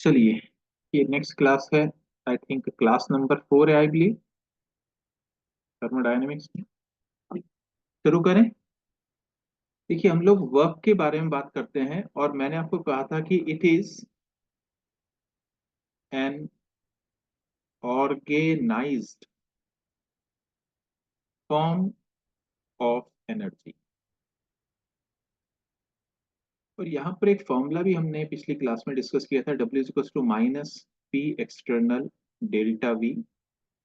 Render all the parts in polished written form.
चलिए, ये next class है। आई थिंक क्लास नंबर 4 है, आई बिलीव, थर्मोडायनेमिक्स में। शुरू करें। देखिए, हम लोग वर्क के बारे में बात करते हैं और मैंने आपको कहा था कि it is an organised form of energy. और यहाँ पर एक फॉर्मूला भी हमने पिछली क्लास में डिस्कस किया था, W is to minus P external delta V.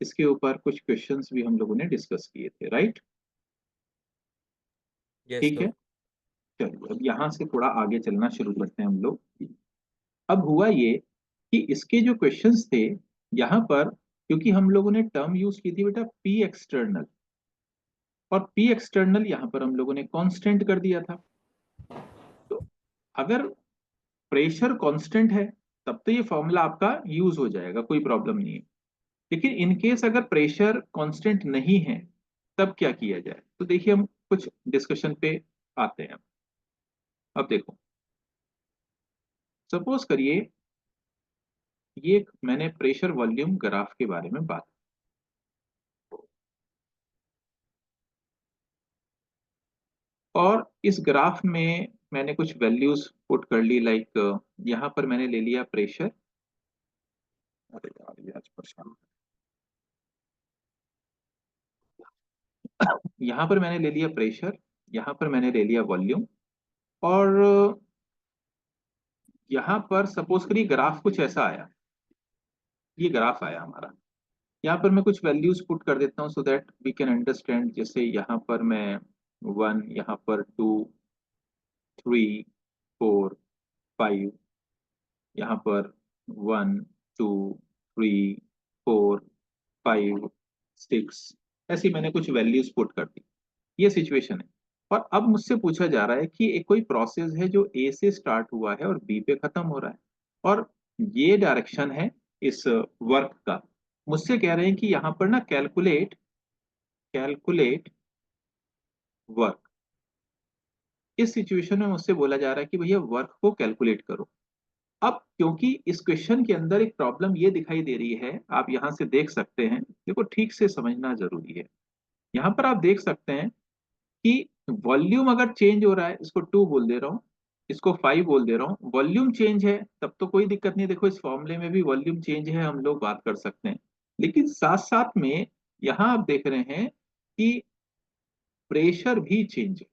इसके ऊपर कुछ क्वेश्चंस भी हम लोगों ने डिस्कस किए थे, राइट? यस ठीक है, सर। चलिए अब यहाँ से थोड़ा आगे चलना शुरू करते हैं हम लोग। अब हुआ ये कि इसके जो क्वेश्चंस थे यहाँ पर, क्योंकि हम लोगों ने टर्म यूज की थी बेटा पी एक्सटर्नल, और पी एक्सटर्नल यहाँ पर हम लोगों ने कांस्टेंट कर दिया था। तो अगर प्रेशर कांस्टेंट है तब तो ये फॉर्मूला आपका यूज हो जाएगा, कोई प्रॉब्लम नहीं है। लेकिन इन केस अगर प्रेशर कांस्टेंट नहीं है तब क्या किया जाए, तो देखिए हम कुछ डिस्कशन पे आते हैं। अब देखो, सपोज करिए ये मैंने प्रेशर वॉल्यूम ग्राफ के बारे में बात, और इस ग्राफ में मैंने कुछ वैल्यूज पुट कर ली, लाइक यहाँ पर मैंने ले लिया प्रेशर। अरे यार, ये आज परेशान। यहाँ पर मैंने ले लिया प्रेशर, यहाँ पर मैंने ले लिया वॉल्यूम, और यहाँ पर सपोज करिए ग्राफ कुछ ऐसा आया। ये ग्राफ आया हमारा, यहाँ पर मैं कुछ वैल्यूज पुट कर देता हूँ so that we can understand. जैसे यहाँ पर मैं 1, यहाँ पर 2, 3, 4, 5, यहाँ पर 1, 2, 3, 4, 5, 6, ऐसी मैंने कुछ वैल्यूज पुट कर दी। ये सिचुएशन है। और अब मुझसे पूछा जा रहा है कि एक कोई प्रोसेस है जो ए से स्टार्ट हुआ है और बी पे खत्म हो रहा है, और ये डायरेक्शन है इस वर्क का। मुझसे कह रहे हैं कि यहाँ पर ना कैलकुलेट कैलकुलेट वर्क। इस सिचुएशन में मुझसे बोला जा रहा है कि भैया वर्क को कैलकुलेट करो। अब क्योंकि इस क्वेश्चन के अंदर एक प्रॉब्लम ये दिखाई दे रही है, आप यहां से देख सकते हैं, देखो ठीक से समझना जरूरी है। यहां पर आप देख सकते हैं कि वॉल्यूम अगर चेंज हो रहा है, इसको 2 बोल दे रहा हूं, इसको 5 बोल दे रहा हूं, वॉल्यूम चेंज है तब तो कोई दिक्कत नहीं। देखो इस फॉर्मूले में भी वॉल्यूम चेंज है, हम लोग बात कर सकते हैं। लेकिन साथ साथ में यहां आप देख रहे हैं कि प्रेशर भी चेंज है।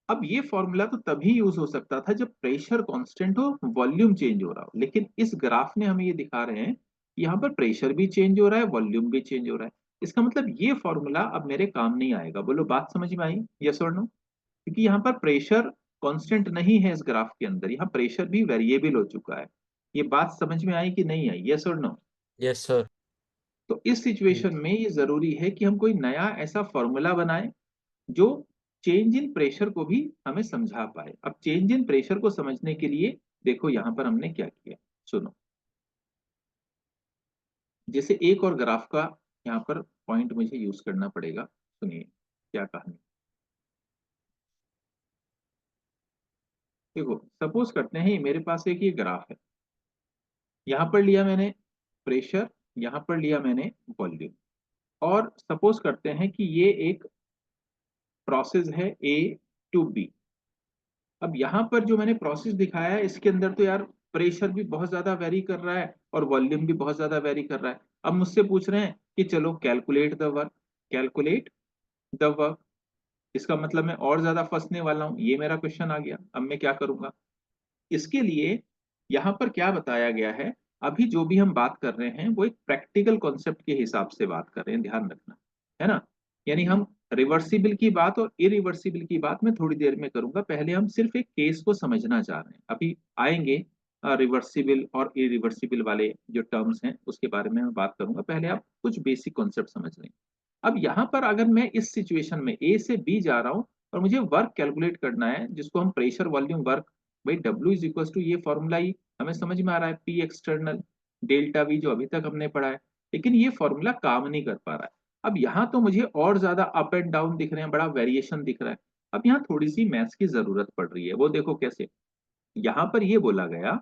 अब ये फॉर्मूला तो तभी यूज हो सकता था जब प्रेशर कांस्टेंट हो, वॉल्यूम चेंज हो रहा हो। लेकिन इस ग्राफ में हमें ये दिखा रहे हैं कि यहाँ पर प्रेशर भी चेंज हो रहा है, वॉल्यूम भी चेंज हो रहा है। इसका मतलब ये फॉर्मूला अब मेरे काम नहीं आएगा। बोलो बात समझ में आई, यस और नो? क्योंकि यहाँ पर प्रेशर कांस्टेंट नहीं है, इस ग्राफ के अंदर यहाँ प्रेशर भी वेरिएबल हो चुका है। ये बात समझ में आई कि नहीं आई, यस और नो? Yes sir. तो इस सिचुएशन में ये जरूरी है कि हम कोई नया ऐसा फॉर्मूला बनाएं जो चेंज इन प्रेशर को भी हमें समझा पाए। अब चेंज इन प्रेशर को समझने के लिए देखो यहां पर हमने क्या किया, सुनो। जैसे एक और ग्राफ का यहाँ पर पॉइंट मुझे यूज करना पड़ेगा, सुनिए क्या कहानी। देखो सपोज करते हैं मेरे पास एक ये ग्राफ है, यहाँ पर लिया मैंने प्रेशर, यहाँ पर लिया मैंने वॉल्यूम, और सपोज करते हैं कि ये एक प्रोसेस है ए टू बी। अब यहाँ पर जो मैंने प्रोसेस दिखाया है इसके अंदर तो यार प्रेशर भी बहुत ज्यादा वेरी कर रहा है और वॉल्यूम भी बहुत ज्यादा वेरी कर रहा है। अब मुझसे पूछ रहे हैं कि चलो calculate the work, calculate the work. इसका मतलब मैं और ज्यादा फंसने वाला हूँ, ये मेरा क्वेश्चन आ गया। अब मैं क्या करूंगा इसके लिए? यहाँ पर क्या बताया गया है, अभी जो भी हम बात कर रहे हैं वो एक प्रैक्टिकल कॉन्सेप्ट के हिसाब से बात कर रहे हैं, ध्यान रखना, है ना? यानी हम रिवर्सिबल की बात और इरिवर्सिबल की बात मैं थोड़ी देर में करूंगा। पहले हम सिर्फ एक केस को समझना चाह रहे हैं, अभी आएंगे रिवर्सिबल और इरिवर्सिबल वाले जो टर्म्स हैं उसके बारे में मैं बात करूंगा। पहले आप कुछ बेसिक कॉन्सेप्ट समझ लें। अब यहाँ पर अगर मैं इस सिचुएशन में ए से बी जा रहा हूँ और मुझे वर्क कैलकुलेट करना है जिसको हम प्रेशर वॉल्यूम वर्क, भाई W इज इक्वल टू, ये फॉर्मूला ही हमें समझ में आ रहा है, पी एक्सटर्नल डेल्टा वी, जो अभी तक हमने पढ़ा है। लेकिन ये फॉर्मूला काम नहीं कर पा रहा है। अब यहाँ तो मुझे और ज्यादा अप एंड डाउन दिख रहे हैं, बड़ा वेरिएशन दिख रहा है। अब यहाँ थोड़ी सी मैथ्स की जरूरत पड़ रही है। वो देखो कैसे, यहाँ पर ये बोला गया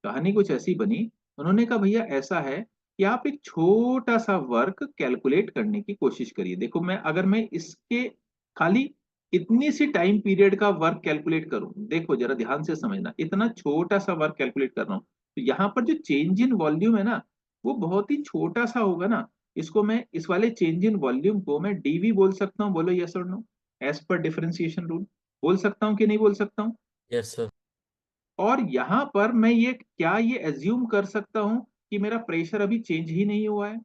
कहानी कुछ ऐसी बनी, उन्होंने कहा भैया ऐसा है कि आप एक छोटा सा वर्क कैलकुलेट करने की कोशिश करिए। देखो मैं अगर मैं इसके खाली इतनी सी टाइम पीरियड का वर्क कैलकुलेट करूं, देखो जरा ध्यान से समझना, इतना छोटा सा वर्क कैलकुलेट कर रहा हूं, तो यहाँ पर जो चेंज इन वॉल्यूम है ना, वो बहुत ही छोटा सा होगा ना। इसको मैं, इस वाले चेंज इन वॉल्यूम को मैं डीवी बोल सकता हूँ, बोलो यस और no, as per differentiation rule. बोल सकता हूँ कि नहीं बोल सकता हूँ? Yes sir. और यहां पर मैं ये क्या ये एज्यूम कर सकता हूं कि मेरा प्रेशर अभी चेंज ही नहीं हुआ है?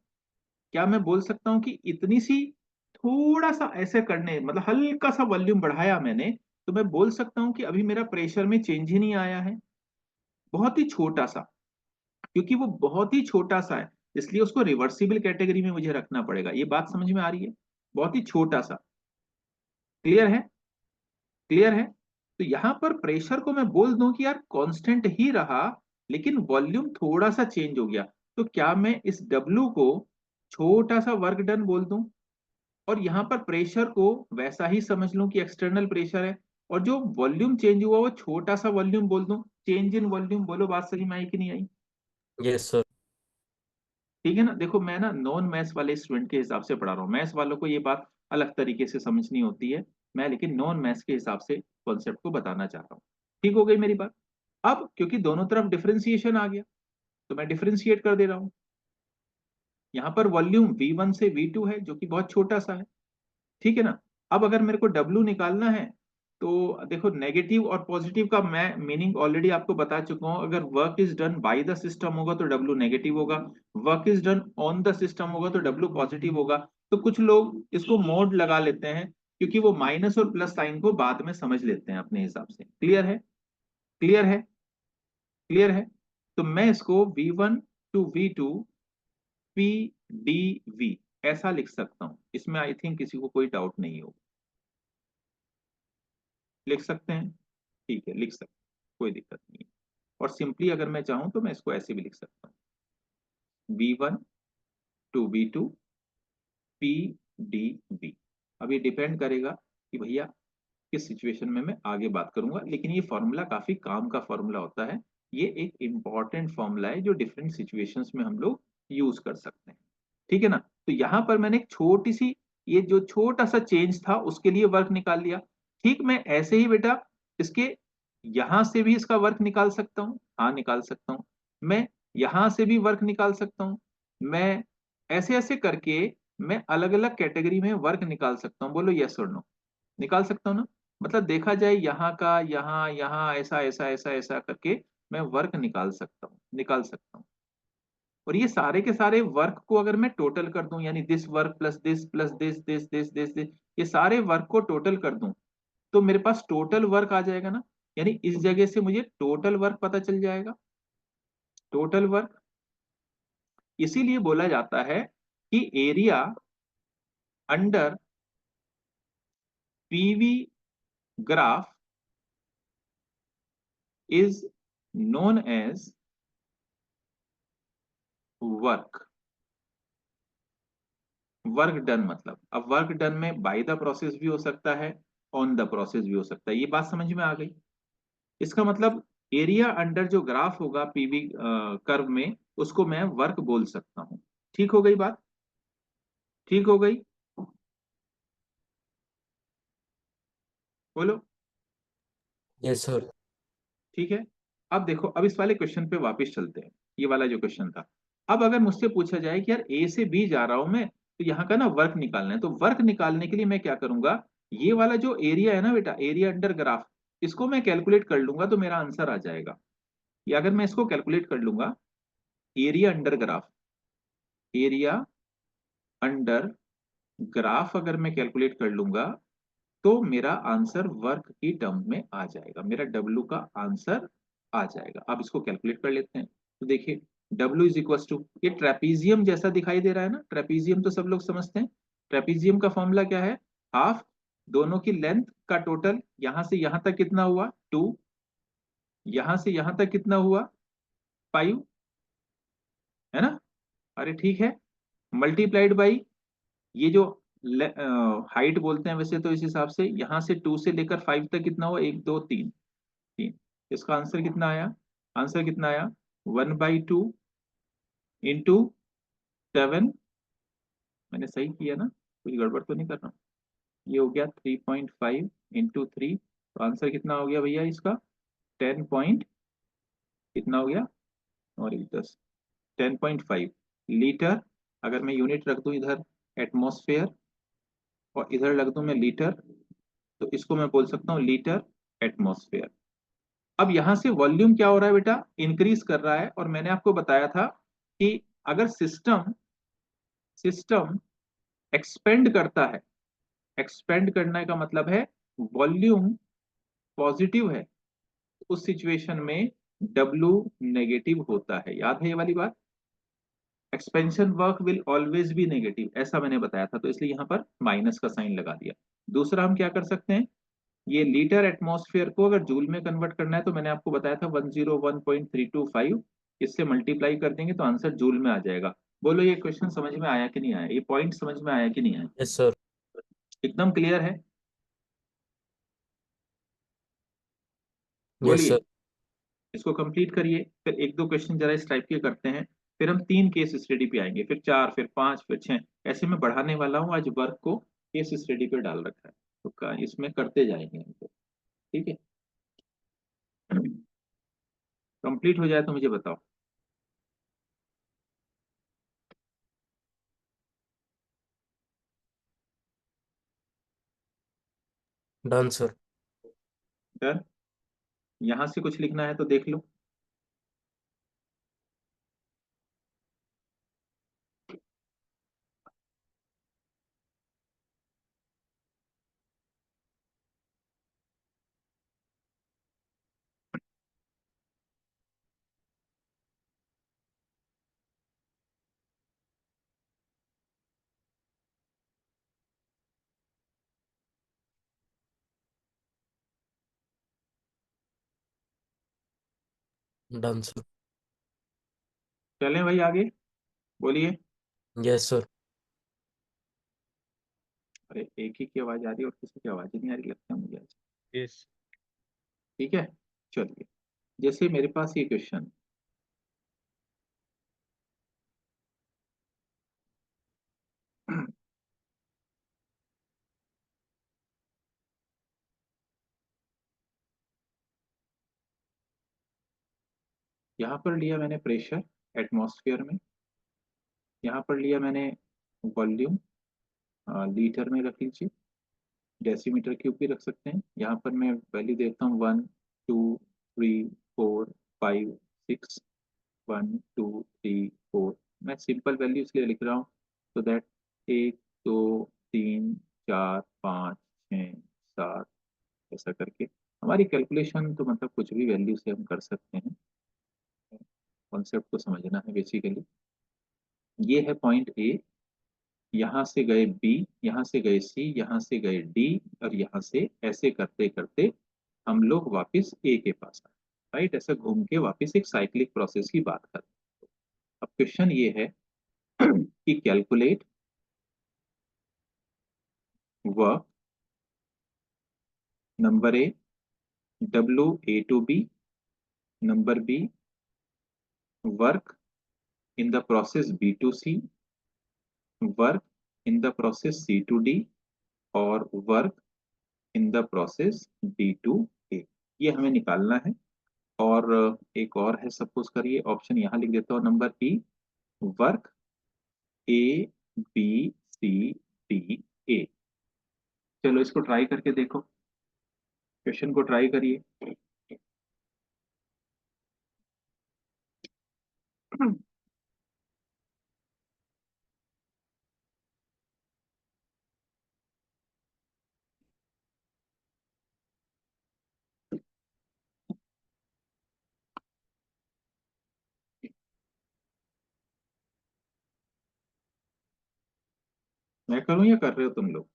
क्या मैं बोल सकता हूं कि इतनी सी, थोड़ा सा ऐसे करने, मतलब हल्का सा वॉल्यूम बढ़ाया मैंने, तो मैं बोल सकता हूं कि अभी मेरा प्रेशर में चेंज ही नहीं आया है? बहुत ही छोटा सा, क्योंकि वो बहुत ही छोटा सा है, इसलिए उसको रिवर्सिबल कैटेगरी में मुझे रखना पड़ेगा। ये बात समझ में आ रही है? बहुत ही छोटा सा। क्लियर है? क्लियर है? तो यहां पर प्रेशर को मैं बोल दूं कि यार कांस्टेंट ही रहा, लेकिन वॉल्यूम थोड़ा सा चेंज हो गया, तो क्या मैं इस W को छोटा सा वर्क डन बोल दूं? और यहां पर प्रेशर को वैसा ही समझ लूं कि एक्सटर्नल प्रेशर है, और जो वॉल्यूम चेंज हुआ वो छोटा सा वॉल्यूम बोल दूं, चेंज इन वॉल्यूम। बोलो बात समझ में आई कि नहीं आई? Yes sir. ठीक है ना? देखो मैं ना नॉन मैथ्स वाले स्टूडेंट के हिसाब से पढ़ा रहा हूँ, मैथ्स वालों को ये बात अलग तरीके से समझनी होती है, मैं लेकिन नॉन मैथ्स के हिसाब से कॉन्सेप्ट को बताना चाह रहा हूँ। ठीक हो गई मेरी बात? अब क्योंकि दोनों तरफ डिफरेंशिएशन आ गया, तो मैं डिफरेंशिएट कर दे रहा हूँ। यहाँ पर वॉल्यूम V1 से V2 है, जो कि बहुत छोटा सा है। ठीक है ना? अब अगर मेरे को W निकालना है, तो देखो नेगेटिव और पॉजिटिव का मैं मीनिंग ऑलरेडी आपको बता चुका हूं। अगर work is done by the system होगा तो W नेगेटिव होगा, work is done on the system होगा तो W पॉजिटिव होगा। तो कुछ लोग इसको मोड लगा लेते हैं, क्योंकि वो माइनस और प्लस साइन को बाद में समझ लेते हैं अपने हिसाब से। क्लियर है? क्लियर है? क्लियर है? तो मैं इसको V1 टू V2 PdV ऐसा लिख सकता हूं। इसमें आई थिंक किसी को कोई डाउट नहीं होगा। लिख सकते हैं? ठीक है, लिख सकते हैं, कोई दिक्कत नहीं है। और सिंपली अगर मैं चाहूं तो मैं इसको ऐसे भी लिख सकता हूँ, V1 टू V2 PdV। अब ये डिपेंड करेगा कि भैया किस सिचुएशन में मैं आगे बात करूंगा, लेकिन ये फॉर्मूला काफी काम का फॉर्मूला होता है। ये एक इंपॉर्टेंट फॉर्मूला है जो डिफरेंट सिचुएशंस में हम लोग यूज कर सकते हैं। ठीक है ना? तो यहां पर मैंने एक छोटी सी, ये जो छोटा सा चेंज था उसके लिए वर्क निकाल लिया। ठीक, मैं ऐसे ही बेटा इसके यहां से भी इसका वर्क निकाल सकता हूँ, हाँ निकाल सकता हूँ। मैं यहां से भी वर्क निकाल सकता हूँ। मैं ऐसे ऐसे करके मैं अलग अलग कैटेगरी में वर्क निकाल सकता हूँ। बोलो यस और नो? निकाल सकता हूँ ना? मतलब देखा जाए यहाँ का, यहाँ यहाँ ऐसा ऐसा ऐसा ऐसा करके मैं वर्क निकाल सकता हूँ, निकाल सकता हूँ। और ये सारे के सारे वर्क को अगर मैं टोटल कर दूं, यानी this work plus this plus this, ये सारे वर्क को टोटल कर दूं, तो मेरे पास टोटल वर्क आ जाएगा ना। यानी इस जगह से मुझे टोटल वर्क पता चल जाएगा, टोटल वर्क। इसीलिए बोला जाता है कि area under PV graph is known as work. Work done मतलब, अब वर्क डन में बाय द प्रोसेस भी हो सकता है, ऑन द प्रोसेस भी हो सकता है। ये बात समझ में आ गई? इसका मतलब एरिया अंडर जो ग्राफ होगा पीवी कर्व में, उसको मैं वर्क बोल सकता हूं। ठीक हो गई बात? ठीक हो गई? बोलो। Yes sir. ठीक है। अब देखो, अब इस वाले क्वेश्चन पे वापस चलते हैं, ये वाला जो क्वेश्चन था। अब अगर मुझसे पूछा जाए कि यार ए से बी जा रहा हूं मैं, तो यहाँ का ना वर्क निकालना है, तो वर्क निकालने के लिए मैं क्या करूंगा, ये वाला जो एरिया है ना बेटा, एरिया अंडर ग्राफ, इसको मैं कैलकुलेट कर लूंगा तो मेरा आंसर आ जाएगा। या अगर मैं इसको कैलकुलेट कर लूंगा, area under graph, area under graph अगर मैं कैलकुलेट कर लूंगा, तो मेरा आंसर वर्क की टर्म में आ जाएगा, मेरा डब्ल्यू का आंसर आ जाएगा। अब इसको कैलकुलेट कर लेते हैं। तो देखिए, डब्ल्यू इज इक्वल टू, ये ट्रेपीजियम जैसा दिखाई दे रहा है ना, ट्रेपीजियम तो सब लोग समझते हैं। ट्रेपीजियम का फॉर्मूला क्या है? हाफ दोनों की लेंथ का टोटल, यहां से यहां तक कितना हुआ 2, यहां से यहां तक कितना हुआ 5, है ना? अरे ठीक है, मल्टीप्लाइड बाई ये जो हाइट बोलते हैं वैसे तो, इस हिसाब से यहां से 2 से लेकर 5 तक कितना हुआ, 1 2 3, 3। इसका आंसर कितना आया? आंसर कितना आया? 1/2 इंटू 7, मैंने सही किया ना, कुछ गड़बड़ तो नहीं कर रहा हूँ? ये हो गया 3.5 इंटू 3, तो आंसर कितना हो गया भैया इसका? 10 पॉइंट कितना हो गया? और 10.5 लीटर। अगर मैं यूनिट रख दूं इधर एटमॉस्फेयर और इधर रख दूं मैं लीटर, तो इसको मैं बोल सकता हूँ लीटर एटमॉस्फेयर। अब यहां से वॉल्यूम क्या हो रहा है बेटा? इंक्रीज कर रहा है। और मैंने आपको बताया था कि अगर सिस्टम सिस्टम एक्सपेंड करता है, एक्सपेंड करने का मतलब है वॉल्यूम पॉजिटिव है, तो उस सिचुएशन में W नेगेटिव होता है। याद है ये वाली बात? Expansion work will always be negative, ऐसा मैंने बताया था, तो इसलिए यहाँ पर माइनस का साइन लगा दिया। दूसरा हम क्या कर सकते हैं, ये लीटर एटमॉस्फेयर को अगर जूल में कन्वर्ट करना है, तो मैंने आपको बताया था 101.325, इससे मल्टीप्लाई कर देंगे तो आंसर जूल में आ जाएगा। बोलो ये क्वेश्चन समझ में आया कि नहीं आया? ये पॉइंट समझ में आया कि नहीं आया? Yes sir. एकदम क्लियर है? यस बोलिए। सर। इसको कंप्लीट करिए, फिर एक दो क्वेश्चन जरा इस टाइप के करते हैं, फिर हम 3 केस स्टडी पे आएंगे, फिर 4, फिर 5, फिर 6, ऐसे मैं बढ़ाने वाला हूँ। आज वर्क को केस स्टडी पे डाल रखा है, तो इसमें करते जाएंगे हम तो। ठीक है, कंप्लीट हो जाए तो मुझे बताओ। Done sir. डन। यहाँ से कुछ लिखना है तो देख लो। Done sir. चलें भाई आगे, बोलिए। Yes sir. अरे एक ही की आवाज आ रही है और किसी की आवाज ही नहीं आ रही लगता है मुझे आज। यस। ठीक है, चलिए। जैसे मेरे पास ये क्वेश्चन, यहाँ पर लिया मैंने प्रेशर एटमॉस्फेयर में, यहाँ पर लिया मैंने वॉल्यूम लीटर में रख लीजिए, डेसीमीटर क्यूब भी रख सकते हैं। यहाँ पर मैं वैल्यू देता हूँ 1 2 3 4 5 6, 1 2 3 4। मैं सिंपल वैल्यू इसलिए लिख रहा हूँ सो दैट 1 2 3 4 5 6 7 ऐसा करके हमारी कैलकुलेशन तो मतलब कुछ भी वैल्यू से हम कर सकते हैं। कॉन्सेप्ट को समझना है बेसिकली। ये है पॉइंट ए, यहाँ से गए बी, यहाँ से गए सी, यहाँ से गए डी, और यहाँ से ऐसे करते करते हम लोग वापस ए के पास आए। राइट, ऐसा घूम के वापस एक साइक्लिक प्रोसेस की बात करते हैं। अब क्वेश्चन ये है कि calculate work, number A W A to B, number B work in the process B to C, work in the process C to D, और work in the process D to A। ये हमें निकालना है। और एक और है, suppose करिए ऑप्शन यहाँ लिख देता हूँ, number E, work A B C D A। चलो इसको ट्राई करके देखो, क्वेश्चन को ट्राई करिए। मैं करूँ या कर रहे हो तुम लोग?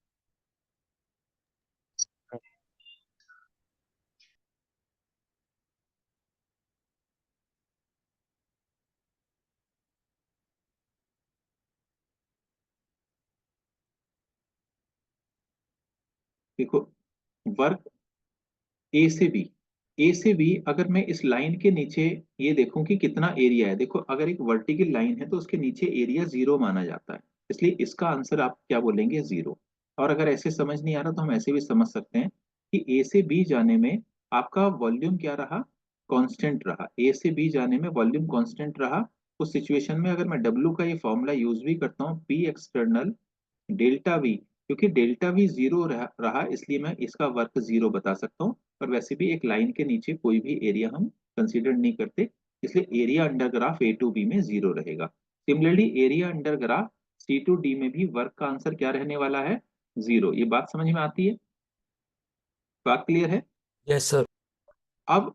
देखो, वर्क ए से बी, ए से बी अगर मैं इस लाइन के नीचे ये देखूं कि कितना एरिया है, देखो अगर एक वर्टिकल लाइन है तो उसके नीचे एरिया जीरो माना जाता है, इसलिए इसका आंसर आप क्या बोलेंगे, जीरो। और अगर ऐसे समझ नहीं आ रहा तो हम ऐसे भी समझ सकते हैं कि ए से बी जाने में आपका वॉल्यूम क्या रहा, कांस्टेंट रहा। ए से बी जाने में वॉल्यूम कांस्टेंट रहा। उस सिचुएशन में अगर मैं डब्ल्यू का ये फॉर्मूला यूज भी करता हूँ, पी एक्सटर्नल डेल्टा वी, क्योंकि डेल्टा वी जीरो रहा इसलिए मैं इसका वर्क जीरो बता सकता हूँ। पर वैसे भी एक लाइन के नीचे कोई भी एरिया हम कंसीडर नहीं करते, इसलिए area under graph A to B में जीरो रहेगा। Similarly area under graph C to D में भी वर्क का आंसर क्या रहने वाला है, जीरो। ये बात समझ में आती है, बात क्लियर है। Yes sir. अब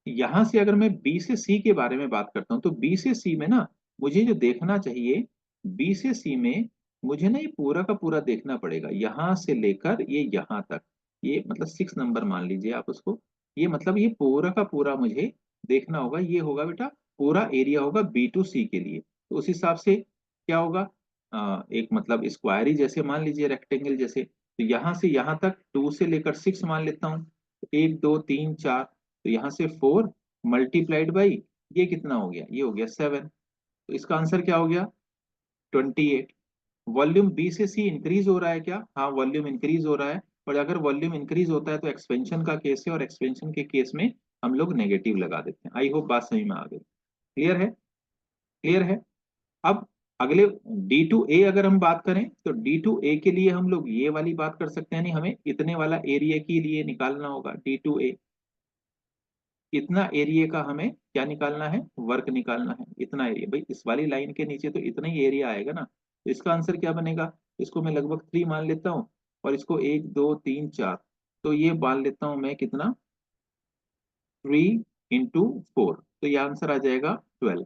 यहां से अगर मैं बी से सी के बारे में बात करता हूँ तो बी से सी में ना मुझे जो देखना चाहिए, बी से सी में मुझे ना ये पूरा का पूरा देखना पड़ेगा, यहां से लेकर ये यहां तक। ये मतलब 6 नंबर मान लीजिए आप उसको। ये मतलब ये पूरा का पूरा मुझे देखना होगा। ये होगा बेटा पूरा एरिया होगा बी टू सी के लिए। तो उस हिसाब से क्या होगा, एक मतलब स्क्वायरी जैसे मान लीजिए, रेक्टेंगल जैसे। तो यहाँ से यहाँ तक 2 से लेकर 6 मान लेता हूँ, 1 2 3 4। तो यहाँ से 4 मल्टीप्लाइड बाई ये कितना हो गया, ये हो गया 7। तो इसका आंसर क्या हो गया, 28। वॉल्यूम बी से सी इंक्रीज हो रहा है क्या, हाँ वॉल्यूम इंक्रीज हो रहा है। और अगर वॉल्यूम इंक्रीज होता है तो एक्सपेंशन का केस है, और एक्सपेंशन के केस में हम लोग नेगेटिव लगा देते हैं। आई होप बात समझ में आ गई, क्लियर है, क्लियर है। अब अगले डी टू ए अगर हम बात करें तो डी टू ए के लिए हम लोग ये वाली बात कर सकते हैं, नहीं हमें इतने वाला एरिया के लिए निकालना होगा डी टू ए। इतना एरिया का हमें क्या निकालना है, वर्क निकालना है। इतना एरिया भाई इस वाली लाइन के नीचे तो इतना ही एरिया आएगा ना, तो इसका आंसर क्या बनेगा, इसको मैं लगभग 3 मान लेता हूँ, और इसको 1 2 3 4, तो ये मान लेता हूँ मैं कितना, 3 × 4, तो ये आंसर आ जाएगा 12।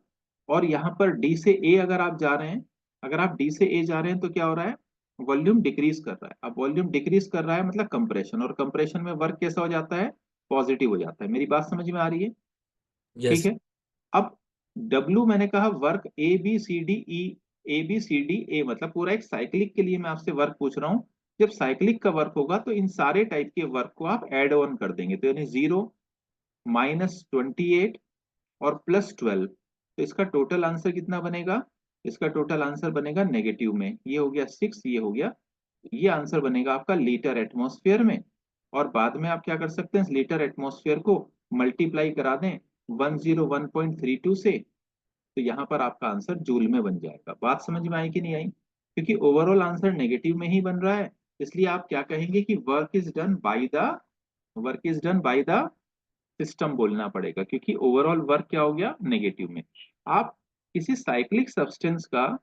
और यहाँ पर डी से ए अगर आप जा रहे हैं, अगर आप डी से ए जा रहे हैं तो क्या हो रहा है, वॉल्यूम डिक्रीज कर रहा है। अब वॉल्यूम डिक्रीज कर रहा है मतलब कंप्रेशन, और कंप्रेशन में वर्क कैसा हो जाता है, पॉजिटिव हो जाता है। मेरी बात समझ में आ रही है, ठीक यस। है। अब डब्ल्यू मैंने कहा work A B C D E, A B C D A मतलब पूरा एक साइक्लिक के लिए मैं आपसे वर्क पूछ रहा हूँ। जब साइक्लिक का वर्क होगा तो इन सारे टाइप के वर्क को आप एड ऑन कर देंगे, तो यानी 0 -28 और +12। तो इसका टोटल आंसर कितना बनेगा, इसका टोटल आंसर बनेगा नेगेटिव में, ये हो गया 6, ये हो गया, ये आंसर बनेगा आपका लीटर एटमॉस्फेयर में। और बाद में आप क्या कर सकते हैं, लीटर एटमॉस्फेयर को मल्टीप्लाई करा दें 101.32 से, तो यहाँ पर आपका आंसर जूल में बन जाएगा। बात समझ में आई कि नहीं आई, क्योंकि ओवरऑल आंसर नेगेटिव में ही बन रहा है, इसलिए आप क्या कहेंगे कि work is done by the system बोलना पड़ेगा, क्योंकि ओवरऑल वर्क क्या हो गया, नेगेटिव में। आप किसी साइक्लिक सब्सटेंस का,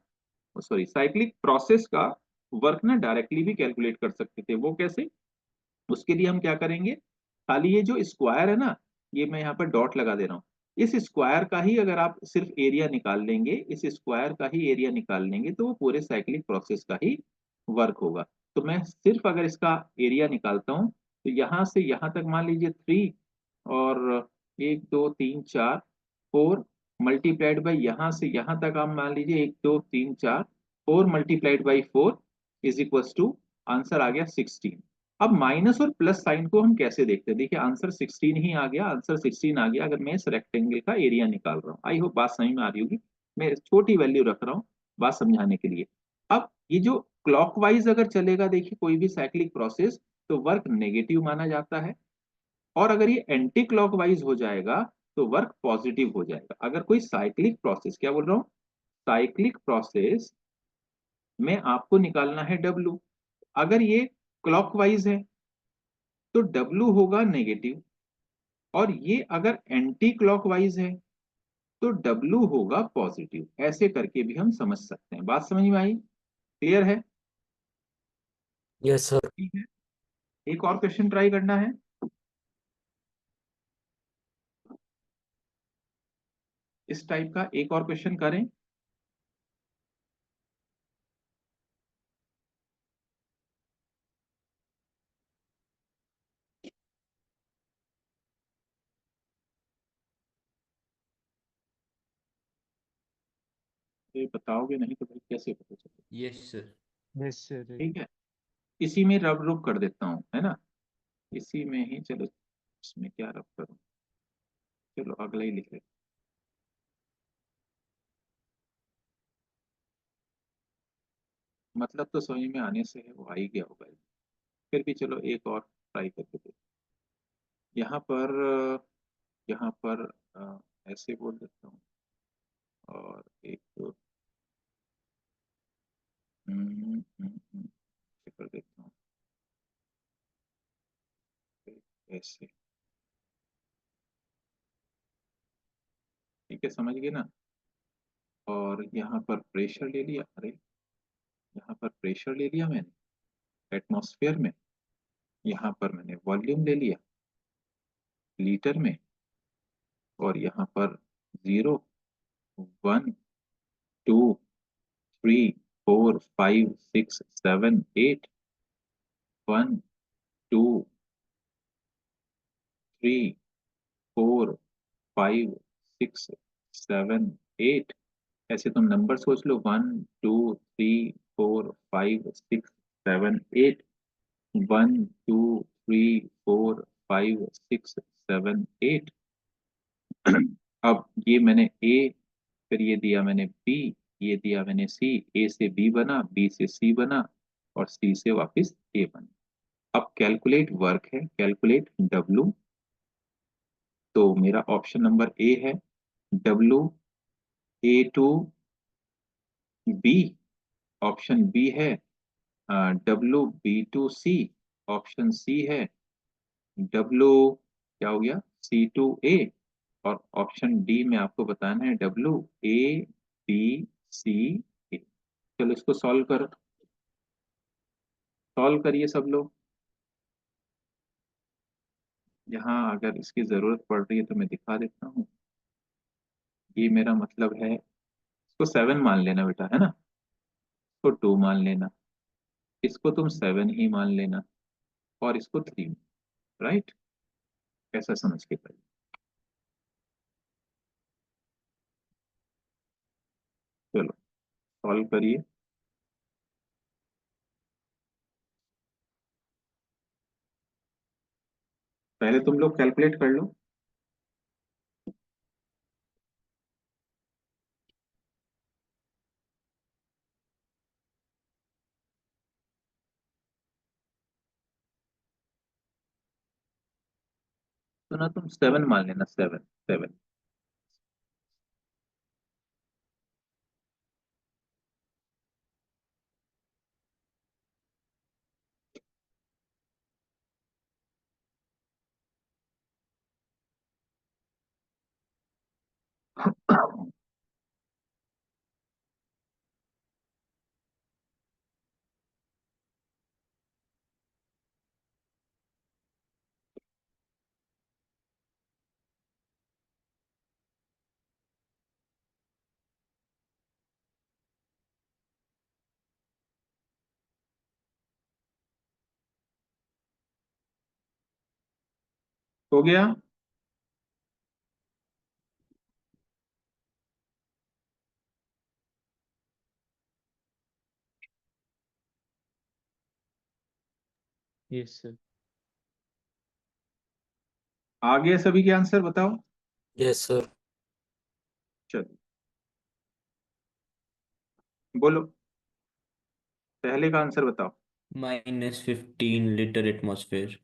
सॉरी साइक्लिक प्रोसेस का वर्क ना डायरेक्टली भी कैलकुलेट कर सकते थे। वो कैसे, उसके लिए हम क्या करेंगे, खाली ये जो स्क्वायर है ना, ये मैं यहाँ पर डॉट लगा दे रहा हूँ, इस स्क्वायर का ही अगर आप सिर्फ एरिया निकाल लेंगे, इस स्क्वायर का ही एरिया निकाल लेंगे, तो वो पूरे साइक्लिक प्रोसेस का ही वर्क होगा। तो मैं सिर्फ अगर इसका एरिया निकालता हूँ तो यहाँ से यहाँ तक मान लीजिए 3, और 1 2 3 4 4 मल्टीप्लाइड बाई यहाँ से यहाँ तक आप मान लीजिए 1 2 3 4, 4 multiplied by 4 is equal to, answer आ गया 16। अब माइनस और प्लस साइन को हम कैसे देखते हैं, देखिए आंसर 16 ही आ गया, आंसर 16 आ गया अगर मैं इस रेक्टेंगल का एरिया निकाल रहा हूँ। आई होप बात समझ में आ रही होगी, मैं छोटी वैल्यू रख रहा हूँ बात समझाने के लिए। अब ये जो क्लॉकवाइज अगर चलेगा, देखिए कोई भी साइक्लिक प्रोसेस, तो वर्क नेगेटिव माना जाता है। और अगर ये एंटी क्लॉकवाइज हो जाएगा तो वर्क पॉजिटिव हो जाएगा। अगर कोई साइक्लिक प्रोसेस, क्या बोल रहा हूँ, साइक्लिक प्रोसेस में आपको निकालना है डब्ल्यू, अगर ये क्लॉकवाइज है तो डब्ल्यू होगा नेगेटिव, और ये अगर एंटी क्लॉकवाइज है तो डब्ल्यू होगा पॉजिटिव। ऐसे करके भी हम समझ सकते हैं। बात समझ में आई, क्लियर है, यस सर। ठीक है। एक और क्वेश्चन ट्राई करना है, इस टाइप का एक और क्वेश्चन करें। ये बताओगे नहीं तो भाई कैसे पता चलेगा, यस सर। Yes sir. ठीक है। इसी में रब रुक कर देता हूँ, है ना, इसी में ही, चलो इसमें क्या रब करूँ, चलो अगला ही लिख लेते। मतलब तो समझ में आने से है, वो आ ही गया होगा, फिर भी चलो एक और ट्राई करके देखो। यहाँ पर यहाँ पर ऐसे बोल देता हूँ, और एक ऐसे कर देता हूँ, ऐसे। ठीक है, समझ गए ना। और यहाँ पर प्रेशर ले लिया, अरे यहाँ पर प्रेशर ले लिया मैंने एटमॉस्फेयर में, यहाँ पर मैंने वॉल्यूम ले लिया लीटर में, और यहाँ पर 0, 1, 2, 3, 4, 5, 6, 7, 8, 1, 2, 3, 4, 5, 6, 7, 8। ऐसे तुम नंबर सोच लो, 1, 2, 3, 4, 5, 6, 7, 8। 1, 2, 3, 4, 5, 6, 7, 8। अब ये मैंने ए, फिर ये दिया मैंने बी, ये दिया मैंने सी, ए से बी बना, बी से सी बना, और सी से वापस ए बना। अब कैलकुलेट वर्क है, कैलकुलेट डब्लू। तो मेरा ऑप्शन नंबर ए है, W A to B। Option B है W B to C। Option C है W, क्या हो गया, C to A। और ऑप्शन डी में आपको बताना है WABCA। चलो इसको सॉल्व करो, सॉल्व करिए सब लोग। यहाँ अगर इसकी जरूरत पड़ रही है तो मैं दिखा देता हूँ। ये मेरा मतलब है, इसको 7 मान लेना बेटा, है ना, इसको 2 मान लेना, इसको तुम 7 ही मान लेना, और इसको 3। राइट, ऐसा समझ के करिए। चलो सॉल्व करिए। पहले तुम लोग कैलकुलेट कर लो। तो ना तुम 7 मान लेना, 7 7। हो गया। Yes sir. आ गए सभी के आंसर, बताओ। Yes sir. चलो बोलो, पहले का आंसर बताओ। -15 लीटर एटमॉस्फेयर।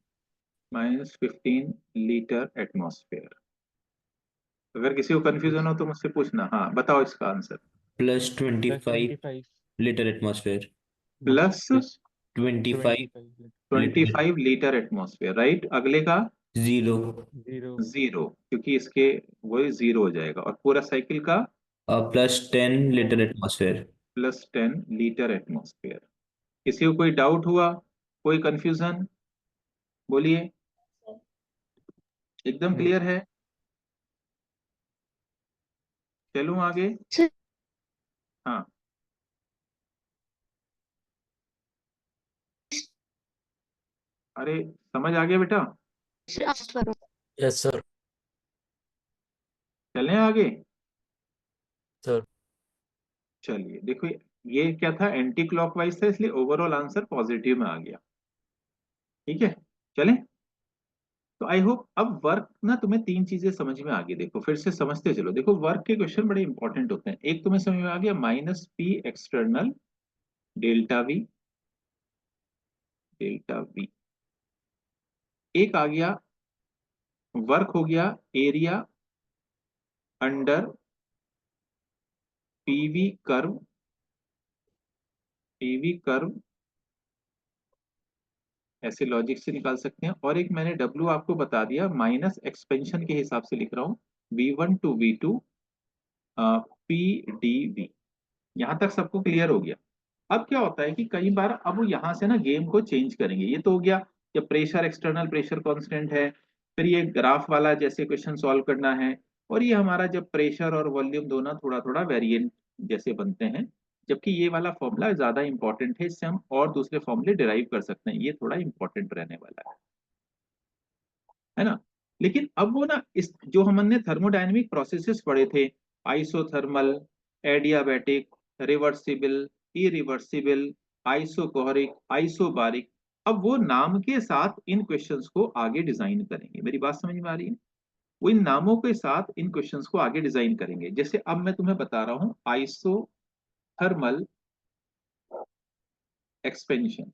-15 litre atmosphere. अगर किसी को कंफ्यूजन हो तो मुझसे पूछना। हाँ बताओ इसका answer. +25 plus 25 litre atmosphere. Plus 25 25 twenty litre. Five litre atmosphere right, अगले का 0 0 0, क्योंकि इसके वही 0 हो जाएगा, और पूरा साइकिल का +10 लीटर 10 एटमॉस्फेयर। +10 litre atmosphere. किसी को कोई डाउट हुआ, कोई कंफ्यूजन, बोलिए, एकदम नहीं क्लियर है। चलूं आगे। सर हाँ, अरे समझ आ गया बेटा। Sir yes sir. चलें आगे। सर चलिए देखो, ये क्या था, एंटी क्लॉकवाइज था, इसलिए ओवरऑल आंसर पॉजिटिव में आ गया। ठीक है, चलें। तो आई होप अब वर्क ना तुम्हें तीन चीजें समझ में आ गई। देखो फिर से समझते चलो। देखो वर्क के क्वेश्चन बड़े इंपॉर्टेंट होते हैं। एक तुम्हें समझ में आ गया minus P external delta we, delta V. एक आ गया वर्क हो गया area under PV curve, PV curve, ऐसे लॉजिक से निकाल सकते हैं। और एक मैंने डब्ल्यू आपको बता दिया माइनस एक्सपेंशन के हिसाब से लिख रहा हूँ, V1 to V2 P D we. यहां तक सबको क्लियर हो गया। अब क्या होता है कि कई बार अब वो यहाँ से ना गेम को चेंज करेंगे। ये तो हो गया कि प्रेशर एक्सटर्नल प्रेशर कांस्टेंट है, फिर ये ग्राफ वाला जैसे क्वेश्चन सॉल्व करना है, और ये हमारा जब प्रेशर और वॉल्यूम दोनों थोड़ा थोड़ा वेरिएंट जैसे बनते हैं। जबकि ये वाला फॉर्मूला ज्यादा इंपॉर्टेंट है, इससे हम और दूसरे फॉर्मूले डिराइव कर सकते हैं, ये थोड़ा इंपॉर्टेंट रहने वाला है ना। लेकिन अब वो ना इस जो हमने थर्मोडायनेमिक प्रोसेसेस पढ़े थे, isothermal, adiabatic, reversible, irreversible, isochoric, isobaric, अब वो नाम के साथ इन क्वेश्चंस को आगे डिजाइन करेंगे। मेरी बात समझ में आ रही है? वो इन नामों के साथ इन क्वेश्चंस को आगे डिजाइन करेंगे। जैसे अब मैं तुम्हें बता रहा हूं आइसोथर्मल एक्सपेंशन,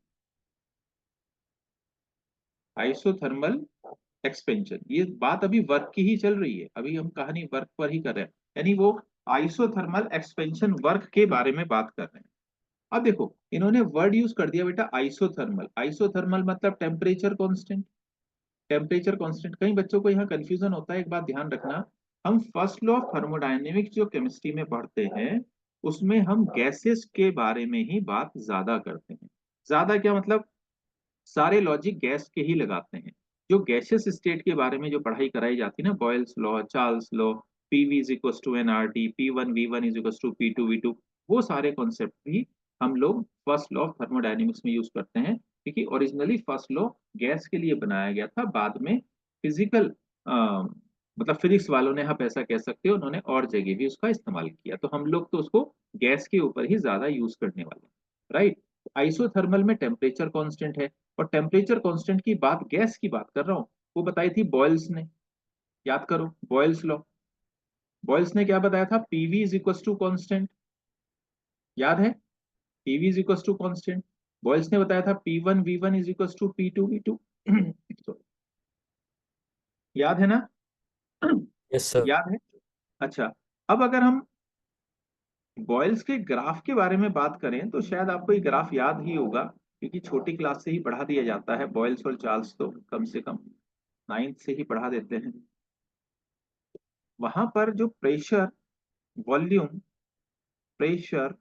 आइसोथर्मल एक्सपेंशन, ये बात अभी वर्क की ही चल रही है, अभी हम कहानी वर्क पर ही कर रहे हैं। यानी वो आइसोथर्मल एक्सपेंशन वर्क के बारे में बात कर रहे हैं। अब देखो इन्होंने वर्ड यूज कर दिया बेटा आइसोथर्मल। आइसोथर्मल मतलब टेम्परेचर कांस्टेंट, टेम्परेचर कांस्टेंट। कई बच्चों को यहाँ कंफ्यूजन होता है, एक बात ध्यान रखना, हम फर्स्ट लॉ ऑफ थर्मोडायनेमिक्स जो केमिस्ट्री में पढ़ते हैं उसमें हम गैसेस के बारे में ही बात ज्यादा करते हैं। ज्यादा क्या मतलब, सारे लॉजिक गैस के ही लगाते हैं। जो गैसियस स्टेट के बारे में जो पढ़ाई कराई जाती है ना, Boyle's law, Charles law, PV is equal to NRT, P1 V1 is equal to P2 V2, वो सारे कॉन्सेप्ट भी हम लोग फर्स्ट लॉ ऑफ थर्मोडायनेमिक्स में यूज करते हैं। क्योंकि ओरिजिनली फर्स्ट लॉ गैस के लिए बनाया गया था, बाद में फिजिकल मतलब फिजिक्स वालों ने, आप ऐसा कह सकते हो, उन्होंने और जगह भी उसका इस्तेमाल किया। तो हम लोग तो उसको गैस के ऊपर ही ज्यादा यूज करने वाले हैं, राइट। आइसोथर्मल में टेम्परेचर कांस्टेंट है, और टेम्परेचर कांस्टेंट की बात गैस की बात कर रहा हूं, वो बताई थी बॉयल्स ने। याद करो बॉयल्स लॉ, बॉयल्स ने क्या बताया था, PV is equal to constant. याद है? PV is equal to constant. Boyle's ने बताया था P1 V1 is equal to P2 V2। याद है ना? yes sir, याद है? अच्छा, अब अगर हम बॉयल्स के ग्राफ के बारे में बात करें तो शायद आपको ये ग्राफ याद ही होगा, क्योंकि छोटी क्लास से ही पढ़ा दिया जाता है। बॉयल्स और चार्ल्स तो कम से कम 9th से ही पढ़ा देते हैं। वहां पर जो प्रेशर वॉल्यूम, प्रेशर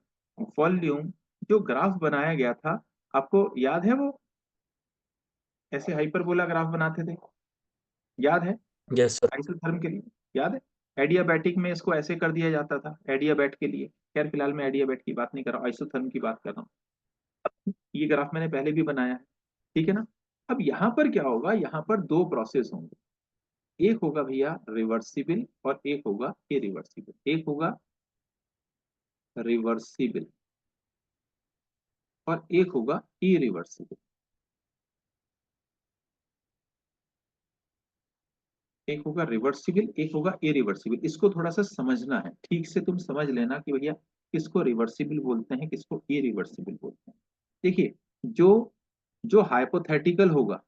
वॉल्यूम जो ग्राफ बनाया गया था, आपको याद है? वो ऐसे हाइपरबोला ग्राफ बनाते थे, याद है? yes sir, आइसोथर्म के लिए, याद है? एडियाबैटिक में इसको ऐसे कर दिया जाता था, एडियाबैट के लिए। खैर फिलहाल मैं एडियाबैट की बात नहीं कर रहा हूँ, आइसोथर्म की बात कर रहा हूँ। ये ग्राफ मैंने पहले भी बनाया है, ठीक है ना। अब यहाँ पर क्या होगा, यहाँ पर दो प्रोसेस होंगे। एक होगा भैया रिवर्सिबल और एक होगा इरिवर्सिबल। एक होगा रिवर्सिबल और एक होगा इरिवर्सिबल। एक होगा रिवर्सिबल, एक होगा इरिवर्सिबल। इसको थोड़ा सा समझना है, ठीक से तुम समझ लेना कि भैया किसको रिवर्सिबल बोलते हैं, किसको इरिवर्सिबल बोलते हैं। देखिए, जो जो हाइपोथेटिकल होगा,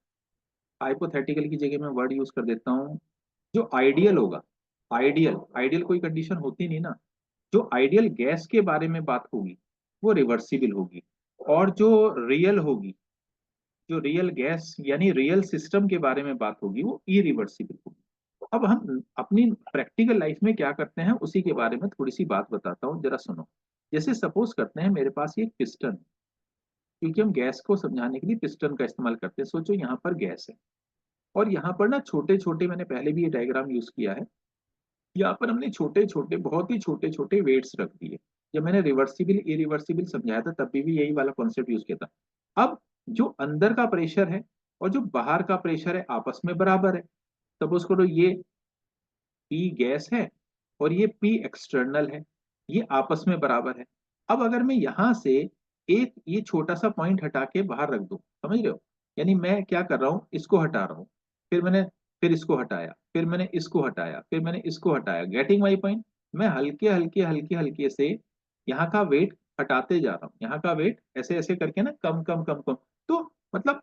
हाइपोथेटिकल की जगह मैं वर्ड यूज कर देता हूँ, जो आइडियल होगा, आइडियल, आइडियल कोई कंडीशन होती नहीं ना, जो आइडियल गैस के बारे में बात होगी वो रिवर्सिबल होगी। और जो रियल होगी, जो रियल गैस यानी रियल सिस्टम के बारे में बात होगी वो इरिवर्सिबल होगी। अब हम अपनी प्रैक्टिकल लाइफ में क्या करते हैं उसी के बारे में थोड़ी सी बात बताता हूँ, जरा सुनो। जैसे सपोज करते हैं मेरे पास ये पिस्टन है, क्योंकि हम गैस को समझाने के लिए पिस्टन का इस्तेमाल करते हैं। सोचो यहाँ पर गैस है, और यहाँ पर ना छोटे छोटे, मैंने पहले भी ये डायग्राम यूज किया है, यहाँ पर हमने छोटे छोटे, बहुत ही छोटे छोटे वेट्स रख दिए। जब मैंने रिवर्सिबल इरिवर्सिबल समझाया था तब भी यही वाला कॉन्सेप्ट यूज किया था। अब जो अंदर का प्रेशर है और जो बाहर का प्रेशर है आपस में बराबर है। सपोज करो ये पी गैस है और ये पी एक्सटर्नल है, ये आपस में बराबर है। अब अगर मैं यहां से एक ये छोटा सा पॉइंट हटा के बाहर रख दूं, समझ रहे हो, यानी मैं क्या कर रहा हूं, इसको हटा रहा हूं, फिर मैंने फिर इसको हटाया, फिर मैंने इसको हटाया, फिर मैंने इसको हटाया। Getting my point? मैं हल्के हल्के हल्के हल्के से यहाँ का वेट हटाते जा रहा हूँ, यहाँ का वेट ऐसे ऐसे करके ना कम कम कम कम। तो मतलब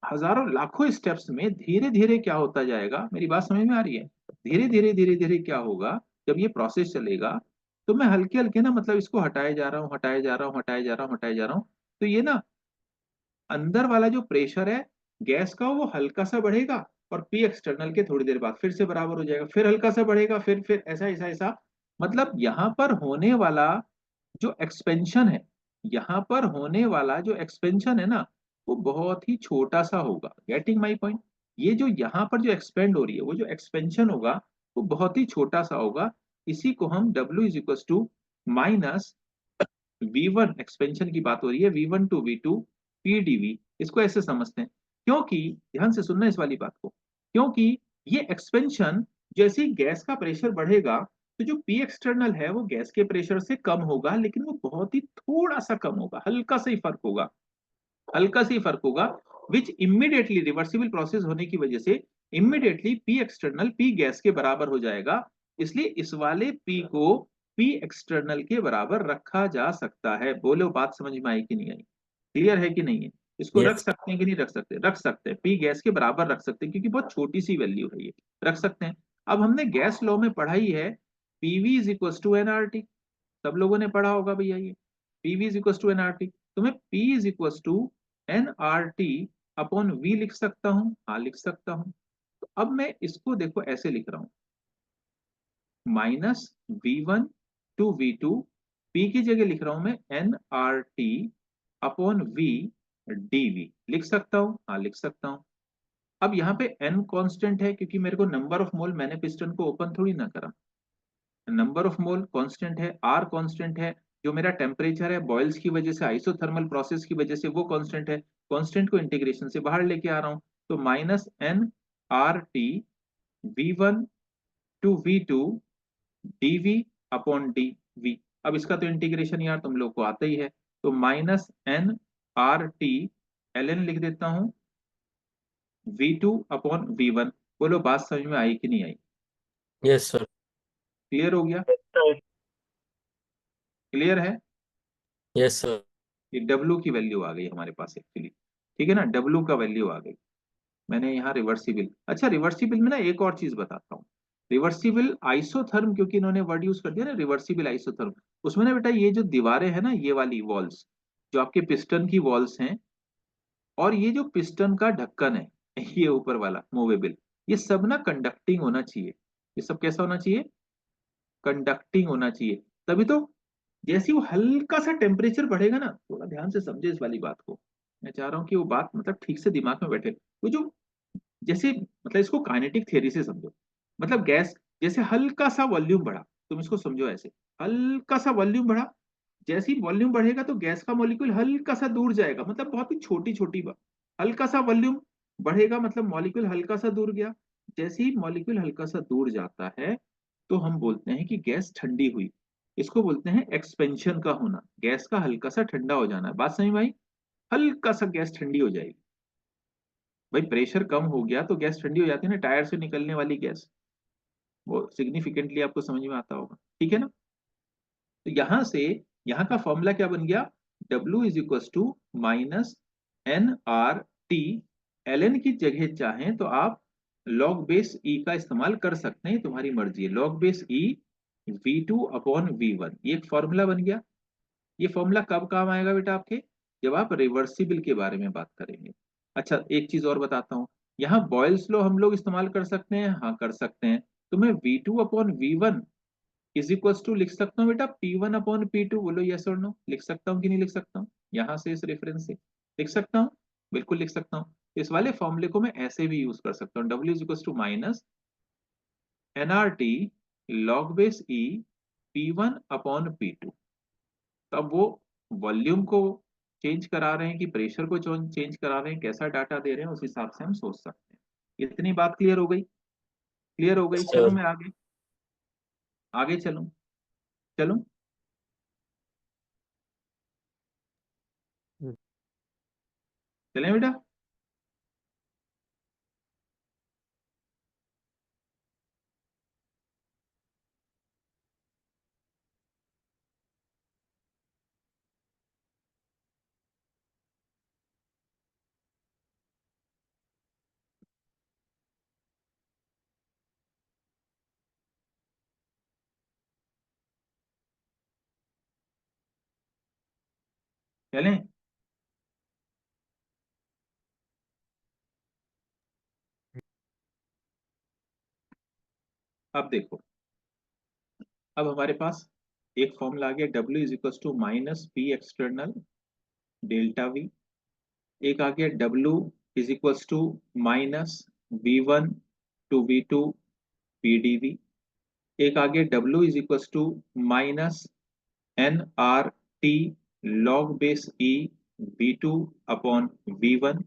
हजारों लाखों स्टेप्स में धीरे धीरे क्या होता जाएगा, मेरी बात समझ में आ रही है? धीरे धीरे धीरे धीरे क्या होगा, जब ये प्रोसेस चलेगा तो मैं हल्के हल्के ना मतलब इसको हटाए जा रहा हूँ, हटाए जा रहा हूँ, हटाए जा रहा हूँ, हटाए जा रहा हूँ। तो ये ना अंदर वाला जो प्रेशर है गैस का वो हल्का सा बढ़ेगा, और पी एक्सटर्नल के थोड़ी देर बाद फिर से बराबर हो जाएगा, फिर हल्का सा बढ़ेगा, फिर ऐसा ऐसा ऐसा। मतलब यहाँ पर होने वाला जो एक्सपेंशन है, यहाँ पर होने वाला जो एक्सपेंशन है ना, वो बहुत ही छोटा सा होगा। Getting my point? ये जो यहाँ पर जो एक्सपेंड हो रही है, वो जो एक्सपेंशन होगा वो बहुत ही छोटा सा होगा। इसी को हम W is equal to minus V1, expansion की बात हो रही है, V1 टू V2 PdV, इसको ऐसे समझते हैं। क्योंकि ध्यान से सुनना इस वाली बात को, क्योंकि ये एक्सपेंशन जैसे ही गैस का प्रेशर बढ़ेगा तो जो पी एक्सटर्नल है वो गैस के प्रेशर से कम होगा, लेकिन वो बहुत ही थोड़ा सा कम होगा, हल्का सा ही फर्क होगा, हल्का सा ही फर्क होगा। विच इमीडिएटली रिवर्सिबल प्रोसेस होने की वजह से immediately P external P gas के बराबर हो जाएगा। इसलिए इस वाले पी को पी एक्सटर्नल के बराबर रखा जा सकता है। बोलो बात समझ में आई कि नहीं आई? क्लियर है कि नहीं है? इसको रख Yes. सकते हैं कि नहीं रख सकते? रख सकते हैं, पी गैस के बराबर रख सकते हैं, क्योंकि बहुत छोटी सी वैल्यू है, ये रख सकते हैं। अब हमने गैस लॉ में पढ़ाई है PV is equal to NRT, सब लोगों ने पढ़ा होगा भैया ये, PV is equal to NRT. तो मैं P is equal to NRT upon V लिख सकता हूँ, हाँ लिख सकता हूँ। तो अब मैं इसको देखो ऐसे लिख रहा हूँ, minus V1 to V2, P की जगह लिख रहा हूं मैं एनआरटी अपॉन वी डीवी, लिख सकता हूं, हाँ लिख सकता हूं। अब यहाँ पे n कांस्टेंट है, क्योंकि मेरे को नंबर ऑफ मोल, मैंने पिस्टन को ओपन थोड़ी ना करा, नंबर ऑफ मोल कांस्टेंट है, आर कांस्टेंट है, जो मेरा टेम्परेचर है बॉयल्स की वजह से, आइसोथर्मल प्रोसेस की वजह से वो कांस्टेंट है। कांस्टेंट को इंटीग्रेशन से बाहर लेके आ रहा हूं, तो minus N R T V1 to V2 dv upon dv। अब इसका तो इंटीग्रेशन यार तुम लोग को आता ही है, तो minus N R T L N लिख देता हूं V2 अपॉन V1। बोलो बात समझ में आई कि नहीं आई? Yes, sir. क्लियर हो गया? Right. क्लियर है? Yes, sir. ये W की वैल्यू आ गई हमारे पास एक्चुअली, ठीक है ना, W का वैल्यू आ गई। मैंने यहाँ रिवर्सिबल, अच्छा रिवर्सिबल में ना एक और चीज बताता हूँ, रिवर्सिबल आइसोथर्म, क्योंकि इन्होंने वर्ड यूज कर दिया ना रिवर्सिबल आइसोथर्म, उसमें ना बेटा ये जो दीवारें हैं ना, ये वाली वॉल्स जो आपके पिस्टन की वॉल्स हैं, और ये जो पिस्टन का ढक्कन है ये ऊपर वाला मूवेबल, ये सब ना कंडक्टिंग होना चाहिए। ये सब कैसा होना चाहिए? कंडक्टिंग होना चाहिए। तभी तो जैसे ही वो हल्का सा टेम्परेचर बढ़ेगा ना, थोड़ा ध्यान से समझे इस वाली बात को, मैं चाह रहा हूँ कि वो बात मतलब ठीक से दिमाग में बैठे। वो जो जैसे मतलब इसको काइनेटिक थ्योरी से समझो, मतलब गैस जैसे हल्का सा वॉल्यूम बढ़ा, तुम इसको समझो ऐसे, हल्का सा वॉल्यूम बढ़ा, जैसे ही वॉल्यूम बढ़ेगा तो गैस का मॉलिक्यूल हल्का सा दूर जाएगा, मतलब बहुत ही छोटी छोटी बात। हल्का सा वॉल्यूम बढ़ेगा मतलब मॉलिक्यूल हल्का सा दूर गया, जैसे ही मॉलिक्यूल हल्का सा दूर जाता है तो हम बोलते हैं कि गैस ठंडी हुई। इसको बोलते हैं एक्सपेंशन का होना, गैस का हल्का सा ठंडा हो जाना। बात समझ में आई? हल्का सा गैस ठंडी हो जाएगी। भाई प्रेशर कम हो गया तो गैस ठंडी हो जाती है ना, टायर से निकलने वाली गैस, वो सिग्निफिकेंटली आपको समझ में आता होगा, ठीक है ना? तो यहां से यहाँ का फॉर्मूला क्या बन गया, W is equal to minus N R T, L N की जगह चाहें तो आप लॉग बेस ई का इस्तेमाल कर सकते हैं, तुम्हारी मर्जी है, लॉग बेस ई V2 अपॉन V1, ये एक फॉर्मूला बन गया। ये फॉर्मूला कब काम आएगा बेटा आपके, जब आप रिवर्सिबल के बारे में बात करेंगे। अच्छा एक चीज और बताता हूँ, यहाँ बॉयल्स लॉ हम लोग इस्तेमाल कर सकते हैं, हाँ कर सकते हैं। तो मैं V2 upon V1 is equal to लिख सकता हूँ बेटा P1 अपॉन P2, बोलो यस और नो, लिख सकता हूँ कि नहीं लिख सकता हूँ? यहाँ से इस रेफरेंस से लिख सकता हूँ, बिल्कुल लिख सकता हूँ। इस वाले फॉर्मूले को मैं ऐसे भी यूज कर सकता हूँ, W is equal to minus NRT log base E P1 upon P2। तो अब वो वॉल्यूम को चेंज करा रहे हैं कि प्रेशर को चेंज करा रहे हैं, कैसा डाटा दे रहे हैं, उस हिसाब से हम सोच सकते हैं। इतनी बात क्लियर हो गई? क्लियर हो गई? Yes, चलो sir. मैं आगे आगे चलूं, चलूं, चलें बेटा? चलें? अब देखो, अब हमारे पास एक फॉर्मूला आ गया, W is equal to minus P external delta V. एक आ गया W is equal to minus V1 to V2 PdV। एक आ गया W is equal to minus nRT log base E V2 upon V1।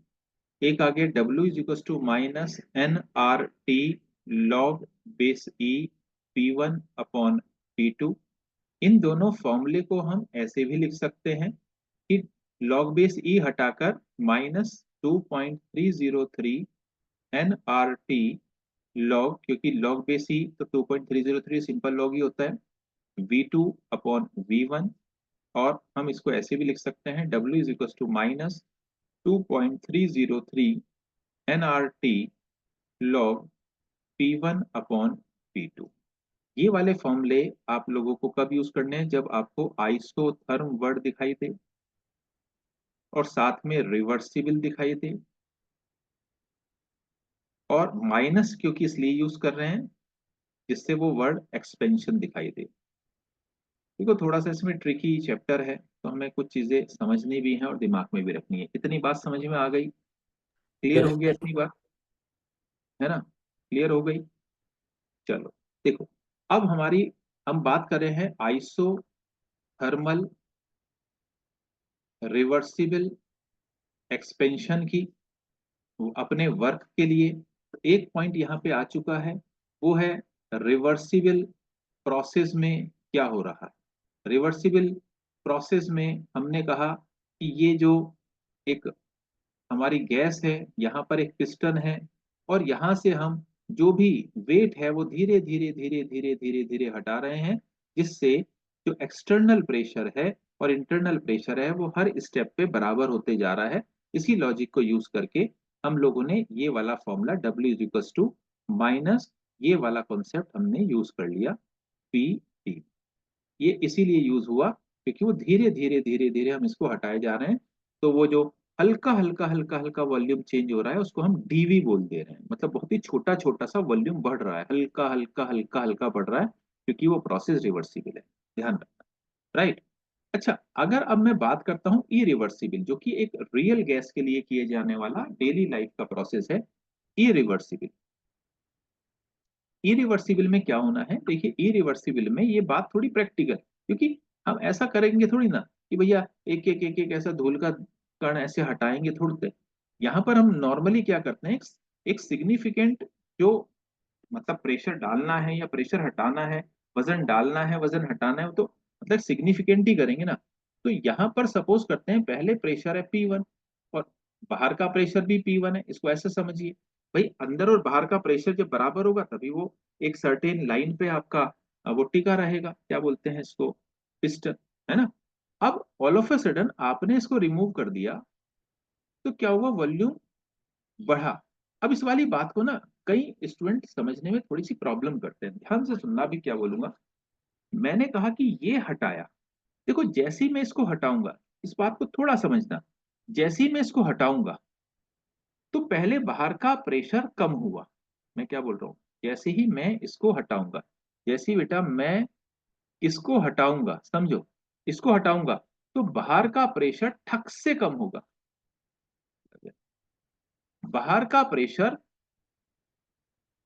एक आ गया W is equal to minus nRT log base E P1 upon P2। इन दोनों फॉर्मूले को हम ऐसे भी लिख सकते हैं कि log बेस E हटाकर माइनस 2.303 nRT log, क्योंकि log बेस E तो 2.303 सिंपल log ही होता है, V2 अपॉन V1। और हम इसको ऐसे भी लिख सकते हैं, W is equal to minus 2.303 nRT log P1 upon P2। ये वाले फॉर्मूले आप लोगों को कब यूज करने हैं? जब आपको आइसोथर्म वर्ड दिखाई दे और साथ में रिवर्सिबल दिखाई दे, और माइनस क्योंकि इसलिए यूज कर रहे हैं जिससे वो वर्ड एक्सपेंशन दिखाई दे। देखो थोड़ा सा इसमें ट्रिकी चैप्टर है, तो हमें कुछ चीजें समझनी भी है और दिमाग में भी रखनी है। इतनी बात समझ में आ गई? क्लियर हो गया इतनी बात? है ना? क्लियर हो गई? चलो देखो, अब हम बात कर रहे हैं आइसोथर्मल रिवर्सिबल एक्सपेंशन की अपने वर्क के लिए। तो एक पॉइंट यहाँ पे आ चुका है, वो है रिवर्सिबल प्रोसेस में क्या हो रहा है। रिवर्सिबल प्रोसेस में हमने कहा कि ये जो एक हमारी गैस है, यहाँ पर एक पिस्टन है, और यहाँ से हम जो भी वेट है वो धीरे धीरे धीरे धीरे धीरे धीरे हटा रहे हैं, जिससे जो एक्सटर्नल प्रेशर है और इंटरनल प्रेशर है वो हर स्टेप पे बराबर होते जा रहा है। इसी लॉजिक को यूज करके हम लोगों ने ये वाला formula W is equal to minus ये वाला कॉन्सेप्ट हमने यूज कर लिया, पी टी। ये इसीलिए यूज हुआ क्योंकि वो धीरे धीरे धीरे धीरे हम इसको हटाए जा रहे हैं। तो वो जो हल्का हल्का हल्का हल्का वॉल्यूम चेंज हो रहा है उसको हम डीवी बोल दे रहे हैं, मतलब बहुत ही छोटा छोटा सा वॉल्यूम बढ़ रहा है, हल्का हल्का हल्का हल्का बढ़ रहा है, क्योंकि वो प्रोसेस रिवर्सिबल है। ध्यान रखना, राइट? अच्छा, अगर अब मैं बात करता हूँ इरिवर्सिबल, जो कि एक रियल गैस के लिए किए जाने वाला डेली लाइफ का प्रोसेस है, इरिवर्सिबल। इरिवर्सिबल में क्या होना है? देखिए इरिवर्सिबल में ये बात थोड़ी प्रैक्टिकल, क्योंकि हम ऐसा करेंगे थोड़ी ना कि भैया एक एक एक एक ऐसा धूल का कण ऐसे हटाएंगे थोड़ी देर। यहाँ पर हम नॉर्मली क्या करते हैं, एक सिग्निफिकेंट जो मतलब प्रेशर डालना है या प्रेशर हटाना है, वजन डालना है वजन हटाना है, तो मतलब सिग्निफिकेंट ही करेंगे ना। तो यहाँ पर सपोज करते हैं पहले प्रेशर है P1 और बाहर का प्रेशर भी P1 है, इसको ऐसे समझिए। भाई अंदर और बाहर का प्रेशर जब बराबर होगा तभी वो एक सर्टेन लाइन पे आपका वो टिका रहेगा, क्या बोलते हैं इसको, पिस्टन, है ना? अब ऑल ऑफ अ सडन आपने इसको रिमूव कर दिया, तो क्या हुआ, वॉल्यूम बढ़ा। अब इस वाली बात को ना कई स्टूडेंट समझने में थोड़ी सी प्रॉब्लम करते हैं, ध्यान से सुनना भी क्या बोलूंगा। मैंने कहा कि ये हटाया, देखो जैसे ही मैं इसको हटाऊंगा, इस बात को थोड़ा समझना, जैसे ही मैं इसको हटाऊंगा तो पहले बाहर का प्रेशर कम हुआ। मैं क्या बोल रहा हूँ, जैसे ही मैं इसको हटाऊंगा, जैसे ही बेटा मैं इसको हटाऊंगा, समझो, इसको हटाऊंगा तो बाहर का प्रेशर ठक से कम होगा। बाहर का प्रेशर,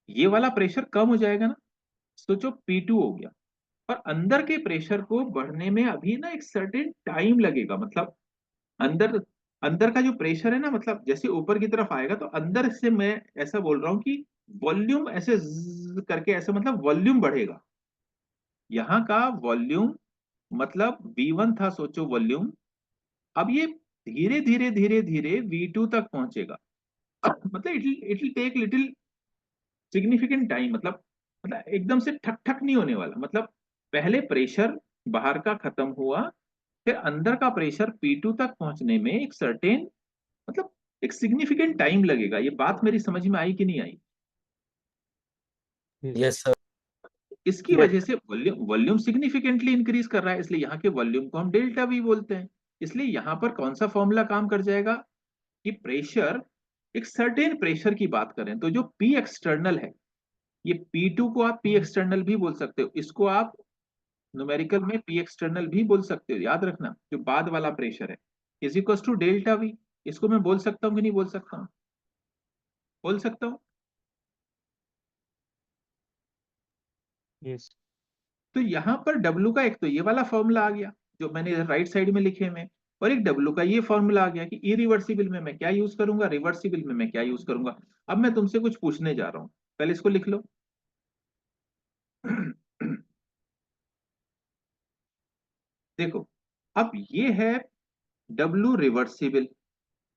ये वाला प्रेशर कम हो जाएगा ना, सोचो P2 हो गया। और अंदर के प्रेशर को बढ़ने में अभी ना एक सर्टेन टाइम लगेगा, मतलब अंदर अंदर का जो प्रेशर है ना, मतलब जैसे ऊपर की तरफ आएगा तो अंदर से मैं ऐसा बोल रहा हूँ कि वॉल्यूम ऐसे करके ऐसे मतलब वॉल्यूम बढ़ेगा। यहाँ का वॉल्यूम मतलब V1 था, सोचो वॉल्यूम, अब ये धीरे धीरे धीरे धीरे V2 तक पहुंचेगा। मतलब it will take little significant time, मतलब एकदम से ठक ठक नहीं होने वाला, मतलब पहले प्रेशर बाहर का खत्म हुआ, फिर अंदर का प्रेशर P2 तक पहुंचने में एक सर्टेन मतलब एक सिग्निफिकेंट टाइम लगेगा। ये बात मेरी समझ में आई कि नहीं आई? Yes sir. इसकी वजह से वॉल्यूम वॉल्यूम सिग्निफिकेंटली इंक्रीज कर रहा है, इसलिए यहाँ के वॉल्यूम को हम डेल्टा वी बोलते हैं। इसलिए यहां पर कौन सा फॉर्मूला काम कर जाएगा कि प्रेशर, एक सर्टेन प्रेशर की बात करें तो जो पी एक्सटर्नल है, ये P2 को आप पी एक्सटर्नल भी बोल सकते हो, इसको आप न्यूमेरिकल में पी एक्सटर्नल भी बोल सकते हो, याद रखना जो बाद वाला प्रेशर है is equal to delta V. इसको मैं बोल सकता हूँ कि नहीं बोल सकता हूँ? बोल सकता हूँ। यस। तो यहां पर W का एक तो ये वाला फॉर्मूला आ गया जो मैंने इधर राइट साइड में लिखे में, और एक W का ये फॉर्मूला आ गया कि इरिवर्सिबल में मैं क्या यूज करूंगा, रिवर्सिबल में मैं क्या यूज करूंगा। अब मैं तुमसे कुछ पूछने जा रहा हूं, पहले इसको लिख लो। देखो, अब ये है W रिवर्सिबल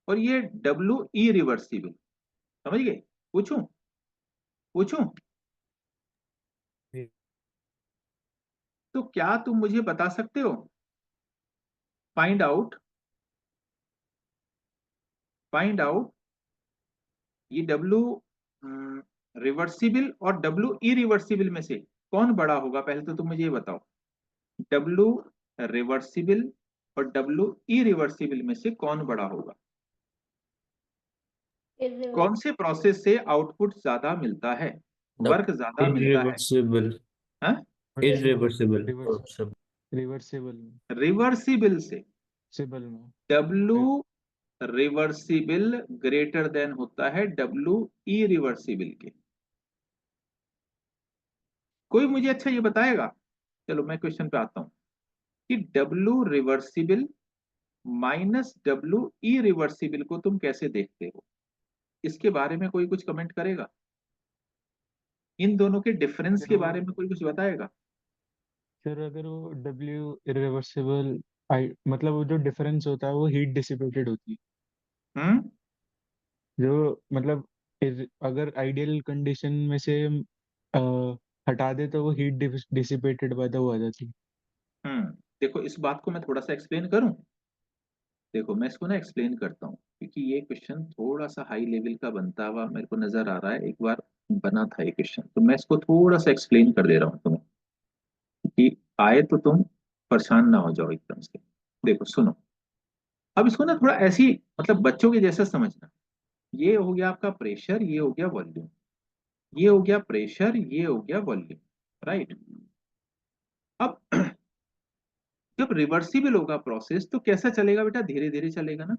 और ये W इरिवर्सिबल, समझ गए? पूछूं? पूछूं? तो क्या तुम मुझे बता सकते हो, फाइंड आउट, फाइंड आउट ये W रिवर्सिबल और W इरिवर्सिबल में से कौन बड़ा होगा? पहले तो तुम मुझे ये बताओ, W रिवर्सिबल और W इरिवर्सिबल में से कौन बड़ा होगा? कौन से प्रोसेस से आउटपुट ज्यादा मिलता है, वर्क ज्यादा मिलता है? irreversible, हाँ? irreversible, रिवर्सिबल रिवर्सिबल से। सिबल में। W रिवर्सिबल ग्रेटर देन होता है W इरिवर्सिबल के। कोई मुझे अच्छा ये बताएगा? चलो मैं क्वेश्चन पे आता हूं कि W reversible minus W irreversible को तुम कैसे देखते हो? इसके बारे में कोई कुछ कमेंट करेगा? इन दोनों के डिफरेंस फिर के वो बारे में कोई कुछ बताएगा? फिर अगर वो डब्ल्यू इरिवर्सिबल, मतलब वो जो डिफरेंस होता है वो हीट डिसिपेटेड होती है। हम्म। जो मतलब अगर आइडियल कंडीशन में से अ, हटा दे तो वो हीट डिसिपेटेड पैदा हो जाती है। देखो इस बात को मैं थोड़ा सा एक्सप्लेन करूं। देखो मैं इसको ना एक्सप्लेन करता हूँ क्योंकि ये क्वेश्चन थोड़ा सा हाई लेवल का बनता हुआ मेरे को नजर आ रहा है, एक बार बना था ये क्वेश्चन, तो मैं इसको थोड़ा सा एक्सप्लेन कर दे रहा हूँ तुम्हें कि आए तो तुम परेशान ना हो जाओ एकदम से। देखो सुनो, अब इसको ना थोड़ा ऐसी मतलब बच्चों के जैसा समझना। ये हो गया आपका प्रेशर, ये हो गया वॉल्यूम, ये हो गया प्रेशर, ये हो गया वॉल्यूम, राइट? अब जब रिवर्सिबल होगा प्रोसेस तो कैसा चलेगा बेटा? धीरे धीरे चलेगा ना,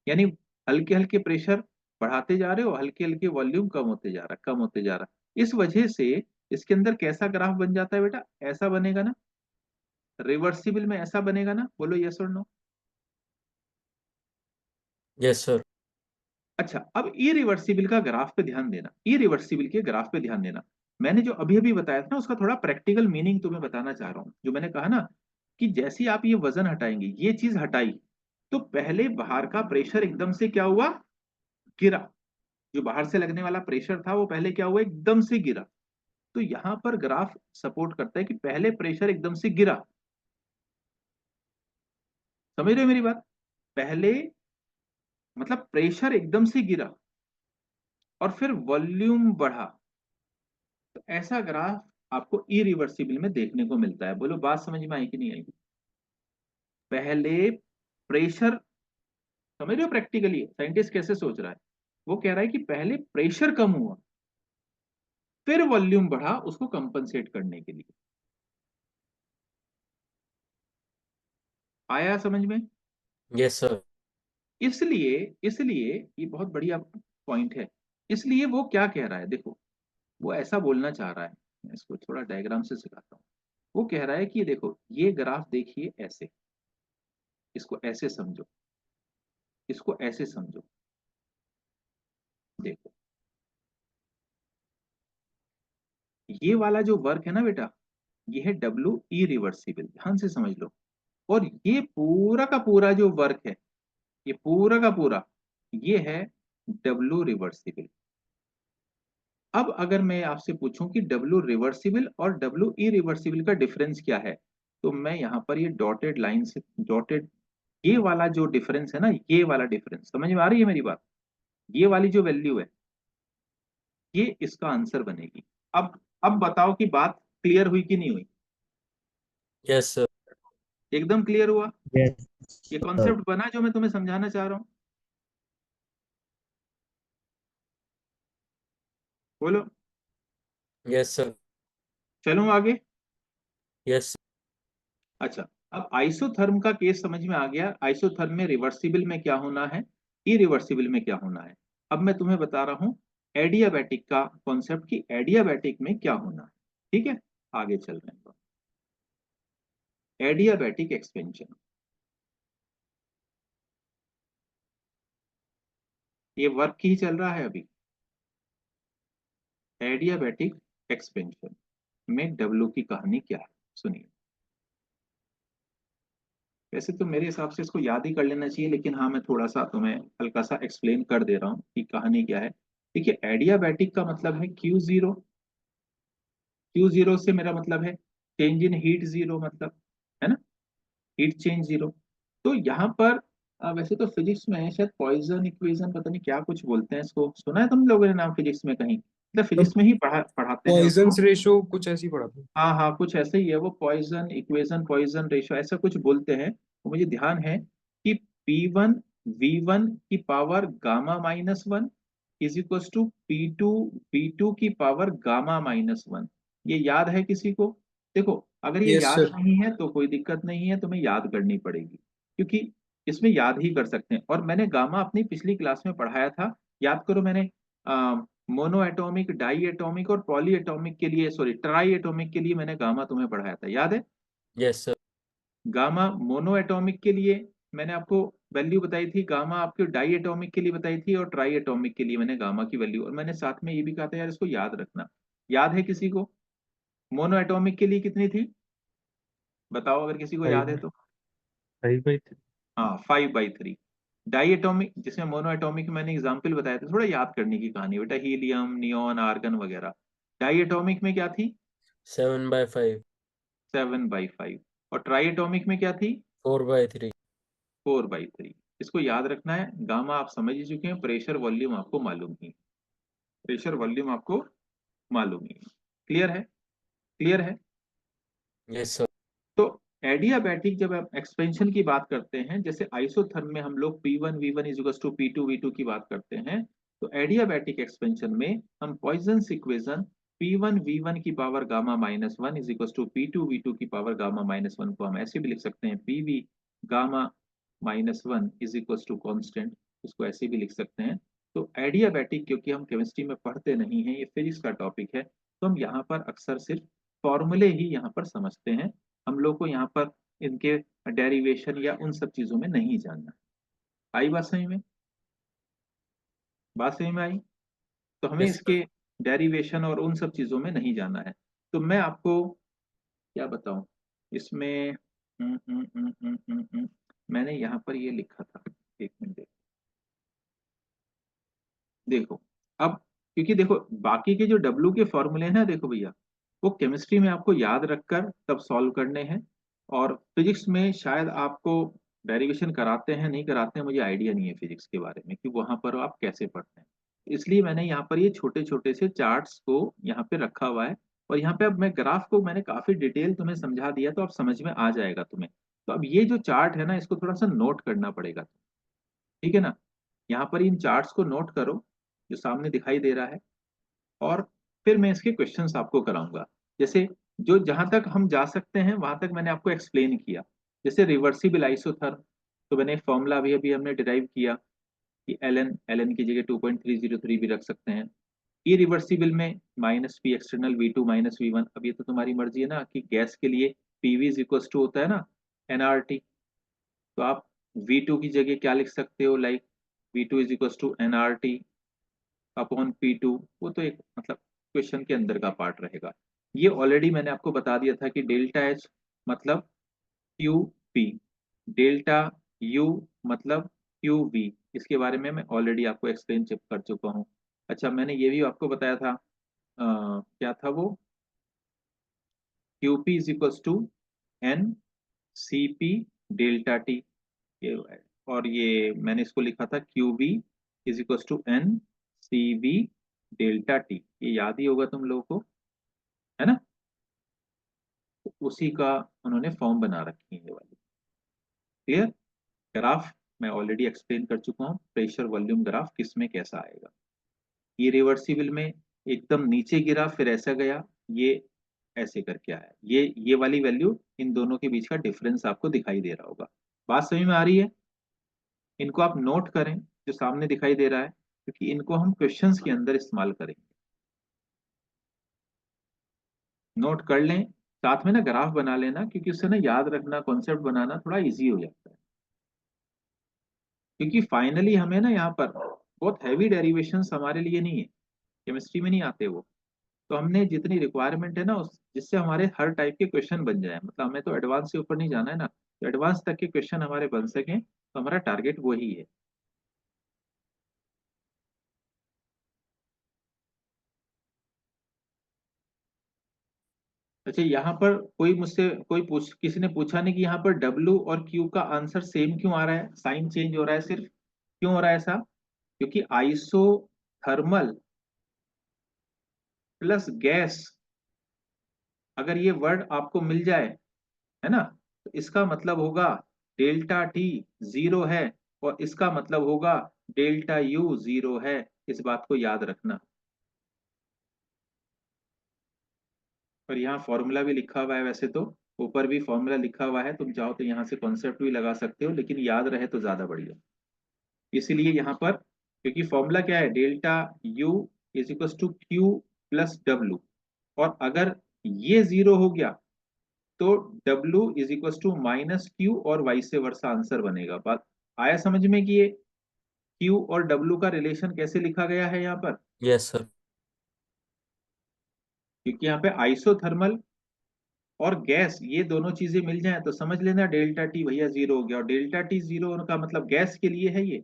यानी हल्के हल्के प्रेशर बढ़ाते जा रहे हो, हल्के हल्के वॉल्यूम कम होते जा रहा है, कम होते जा रहा है। इस वजह से इसके अंदर कैसा ग्राफ बन जाता है बेटा? ऐसा बनेगा ना, रिवर्सिबल में ऐसा बनेगा ना, बोलो यस और नो। yes sir, अच्छा, अब इरिवर्सिबल का ग्राफ पे ध्यान देना, इरिवर्सिबल के ग्राफ पे ध्यान देना। मैंने जो अभी अभी बताया था ना उसका थोड़ा प्रैक्टिकल मीनिंग तुम्हें बताना चाह रहा हूँ। जो मैंने कहा ना कि जैसे ही आप ये वजन हटाएंगे, ये चीज हटाई, तो पहले बाहर का प्रेशर एकदम से क्या हुआ? गिरा। जो बाहर से लगने वाला प्रेशर था वो पहले क्या हुआ? एकदम से गिरा। तो यहां पर ग्राफ सपोर्ट करता है कि पहले प्रेशर एकदम से गिरा। समझ रहे हो मेरी बात? पहले मतलब प्रेशर एकदम से गिरा और फिर वॉल्यूम बढ़ा। तो ऐसा ग्राफ आपको इरिवर्सिबल में देखने को मिलता है। बोलो बात समझ में आई कि नहीं आई? पहले प्रेशर, समझ रहे हो प्रैक्टिकली साइंटिस्ट कैसे सोच रहा है? वो कह रहा है कि पहले प्रेशर कम हुआ, फिर वॉल्यूम बढ़ा उसको कंपनसेट करने के लिए। आया समझ में? yes sir, इसलिए इसलिए ये बहुत बढ़िया पॉइंट है। इसलिए वो क्या कह रहा है, देखो वो ऐसा बोलना चाह रहा है, मैं इसको थोड़ा डायग्राम से सिखाता हूँ। वो कह रहा है कि देखो ये ग्राफ देखिए ऐसे, इसको ऐसे समझो, इसको ऐसे समझो। देखो ये वाला जो वर्क है ना बेटा, ये है W इरिवर्सिबल, ध्यान से समझ लो। और ये पूरा का पूरा जो वर्क है, ये पूरा का पूरा ये है W रिवर्सिबल। अब अगर मैं आपसे पूछूं कि W रिवर्सिबल और W इरिवर्सिबल का डिफरेंस क्या है, तो मैं यहाँ पर ये डॉटेड लाइन से, डॉटेड ये वाला जो डिफरेंस है ना, ये वाला डिफरेंस समझ में आ रही है मेरी बात? ये वाली जो वैल्यू है ये इसका आंसर बनेगी। अब बताओ कि बात क्लियर हुई कि नहीं हुई? yes sir, एकदम क्लियर हुआ? Yes, ये sir. कॉन्सेप्ट बना जो मैं तुम्हें समझाना चाह रहा हूँ? बोलो। Yes, sir. चलूं आगे? Yes, अच्छा, अब आइसोथर्म का केस समझ में आ गया। आइसोथर्म में रिवर्सिबल में क्या होना है, इरिवर्सिबल में क्या होना है। अब मैं तुम्हें बता रहा हूँ एडियाबैटिक का कॉन्सेप्ट कि एडियाबैटिक में क्या होना है। ठीक है, आगे चल रहे हैं। एडियाबैटिक एक्सपेंशन, ये वर्क ही चल रहा है अभी। एडियाबैटिक एक्सपेंशन में डब्ल्यू की कहानी क्या है, सुनिए। वैसे तो मेरे हिसाब से इसको याद ही कर लेना चाहिए, लेकिन हाँ, मैं थोड़ा सा तुम्हें हल्का सा एक्सप्लेन कर दे रहा हूँ कि कहानी क्या है। देखिए, एडियाबैटिक का मतलब है Q0। Q0 से मेरा मतलब है चेंज इन हीट जीरो, मतलब, है ना, हीट चेंज जीरो। तो यहाँ पर वैसे तो फिजिक्स में शायद पॉइजन इक्वेशन, पता नहीं क्या कुछ बोलते हैं इसको, सुना है तुम लोगों ने नाम फिजिक्स में कहीं? मतलब फिजिक्स में ही पढ़ाते हैं उसको। पॉइजन्स रेशो कुछ ऐसी पढ़ा था। हाँ हाँ, कुछ ऐसे ही है वो, पॉइजन इक्वेशन, पॉइजन रेशो, ऐसा कुछ बोलते हैं। तो मुझे ध्यान है कि P1 V1 की power gamma -1 is equal to P2 V2 की पावर गामा -1। ये याद है किसी को? देखो, अगर ये यस याद सर। नहीं है तो कोई दिक्कत नहीं है, तुम्हें याद करनी पड़ेगी, क्योंकि इसमें याद ही कर सकते हैं। और मैंने गामा अपनी पिछली क्लास में पढ़ाया था, याद करो। मैंने मोनो एटॉमिक, डाई एटॉमिक और पॉली एटॉमिक के लिए, सॉरी, ट्राई एटॉमिक के लिए मैंने गामा तुम्हें पढ़ाया था, याद है? yes, sir. Gamma mono atomic के लिए मैंने आपको वैल्यू बताई थी, गामा आपके डाई एटॉमिक के लिए बताई थी, और ट्राई एटॉमिक के लिए मैंने गामा की वैल्यू, और मैंने साथ में ये भी कहा था यार इसको याद रखना। याद है किसी को? मोनो एटॉमिक के लिए कितनी थी, बताओ अगर किसी को याद है 5 तो। 5/3। हाँ, 5/3। डाई एटॉमिक, जिसमें मोनो एटॉमिक मैंने एग्जाम्पल बताया था, थोड़ा याद करने की कहानी बेटा, हीलियम, नियोन, आर्गन वगैरह। डाई एटॉमिक में क्या थी? 7/5. 7/5। और ट्राई एटॉमिक में क्या थी? 4/3. 4/3। इसको याद रखना है। गामा आप समझ ही चुके हैं, प्रेशर वॉल्यूम आपको मालूम ही, प्रेशर वॉल्यूम आपको मालूम ही। क्लियर है? क्लियर है? Yes, sir. तो एडियाबैटिक जब आप एक्सपेंशन की बात करते हैं, जैसे आइसोथर्म में हम लोग P1 V1 is equal to P2 V2 की बात करते हैं, तो एडियाबैटिक एक्सपेंशन में हम पॉइजन्स इक्वेशन P1 V1 की power gamma -1 is equal to P2 V2 की पावर गामा -1 को हम ऐसे भी लिख सकते हैं, PV gamma -1 is equal to constant, इसको ऐसे भी लिख सकते हैं। तो एडियाबैटिक, क्योंकि हम केमिस्ट्री में पढ़ते नहीं हैं, ये फिजिक्स का टॉपिक है, तो हम यहाँ पर अक्सर सिर्फ फॉर्मूले ही यहाँ पर समझते हैं। हम लोग को यहाँ पर इनके डेरिवेशन या उन सब चीजों में नहीं जानना। आई बात समझ में? बात समझ में आई? तो हमें Yes, sir. इसके डेरिवेशन और उन सब चीजों में नहीं जाना है। तो मैं आपको क्या बताऊं इसमें। मैंने यहाँ पर ये लिखा था, एक मिनट देखो। अब क्योंकि देखो, बाकी के जो डब्ल्यू के फॉर्मूले हैं ना, देखो भैया, वो केमिस्ट्री में आपको याद रखकर तब सॉल्व करने हैं। और फिजिक्स में शायद आपको डेरिवेशन कराते हैं, नहीं कराते हैं, मुझे आइडिया नहीं है फिजिक्स के बारे में कि वहां पर आप कैसे पढ़ते हैं। इसलिए मैंने यहाँ पर ये छोटे छोटे से चार्ट्स को यहाँ पे रखा हुआ है। और यहाँ पे अब मैं ग्राफ को मैंने काफी डिटेल तुम्हें समझा दिया, तो अब समझ में आ जाएगा तुम्हें। तो अब ये जो चार्ट है ना, इसको थोड़ा सा नोट करना पड़ेगा, ठीक है ना? यहाँ पर इन चार्ट्स को नोट करो जो सामने दिखाई दे रहा है, और फिर मैं इसके क्वेश्चंस आपको कराऊंगा। जैसे जो जहां तक हम जा सकते हैं वहां तक मैंने आपको एक्सप्लेन किया। जैसे रिवर्सिबल आइसोथर्म, तो मैंने फॉर्मूला अभी अभी हमने डिराइव किया कि एल एन की जगह 2.303 भी रख सकते हैं। इरिवर्सिबल में -P एक्सटर्नल V2 -V1। अब ये तो तुम्हारी मर्जी है ना कि गैस के लिए PV इज इक्वल टू होता है ना nRT। तो आप V2 की जगह क्या लिख सकते हो, like V2 is equal to nRT upon P2। वो तो एक मतलब क्वेश्चन के अंदर का पार्ट रहेगा। ये ऑलरेडी मैंने आपको बता दिया था कि डेल्टा H मतलब QP, डेल्टा U मतलब QV। इसके बारे में मैं ऑलरेडी आपको एक्सप्लेन कर चुका हूँ। अच्छा, मैंने ये भी आपको बताया था, क्या था वो, QP is equal to NCP delta T। ये, और ये मैंने इसको लिखा था QV is equal to NCV delta T। ये याद ही होगा तुम लोगों को, है ना? तो उसी का उन्होंने फॉर्म बना रखी है ये वाली। क्लियर? ग्राफ मैं ऑलरेडी एक्सप्लेन कर चुका हूँ, प्रेशर वॉल्यूम ग्राफ किस में कैसा आएगा। ये रिवर्सिबल में एकदम नीचे गिरा फिर ऐसा गया, ये ऐसे करके आया, ये वाली वैल्यू, इन दोनों के बीच का डिफरेंस आपको दिखाई दे रहा होगा। बात समझ में आ रही है? इनको आप नोट करें जो सामने दिखाई दे रहा है, क्योंकि इनको हम क्वेश्चंस के अंदर इस्तेमाल करेंगे। नोट कर लें, साथ में ना ग्राफ बना लेना, क्योंकि उससे ना याद रखना, कॉन्सेप्ट बनाना थोड़ा इजी हो जाता है। क्योंकि फाइनली हमें ना यहाँ पर बहुत हैवी डेरिवेशंस हमारे लिए नहीं है, केमिस्ट्री में नहीं आते वो। तो हमने जितनी रिक्वायरमेंट है ना उस जिससे हमारे हर टाइप के क्वेश्चन बन जाए, मतलब हमें तो एडवांस से ऊपर नहीं जाना है ना, तो एडवांस तक के क्वेश्चन हमारे बन सकें, तो हमारा टारगेट वही है। अच्छा, यहाँ पर कोई मुझसे किसी ने पूछा नहीं कि यहाँ पर W और Q का आंसर सेम क्यों आ रहा है, साइन चेंज हो रहा है सिर्फ, क्यों हो रहा है ऐसा? क्योंकि आइसोथर्मल प्लस गैस, अगर ये वर्ड आपको मिल जाए, है ना, तो इसका मतलब होगा डेल्टा टी जीरो है, और इसका मतलब होगा डेल्टा यू जीरो है। इस बात को याद रखना। और यहाँ फॉर्मूला भी लिखा हुआ है, वैसे तो ऊपर भी फॉर्मूला लिखा हुआ है, तुम चाहो तो यहाँ से कॉन्सेप्ट भी लगा सकते हो, लेकिन याद रहे तो ज्यादा बढ़िया। इसीलिए यहाँ पर, क्योंकि फॉर्मूला क्या है, delta U is equal to Q plus W, और अगर ये जीरो हो गया तो W is equal to minus Q, और वाई से वर्षा आंसर बनेगा। बात आया समझ में कि ये Q और W का रिलेशन कैसे लिखा गया है यहाँ पर? Yes, sir. क्योंकि यहाँ पे आइसोथर्मल और गैस ये दोनों चीजें मिल जाएं तो समझ लेना डेल्टा टी भैया जीरो हो गया, और डेल्टा टी जीरो का मतलब गैस के लिए है ये,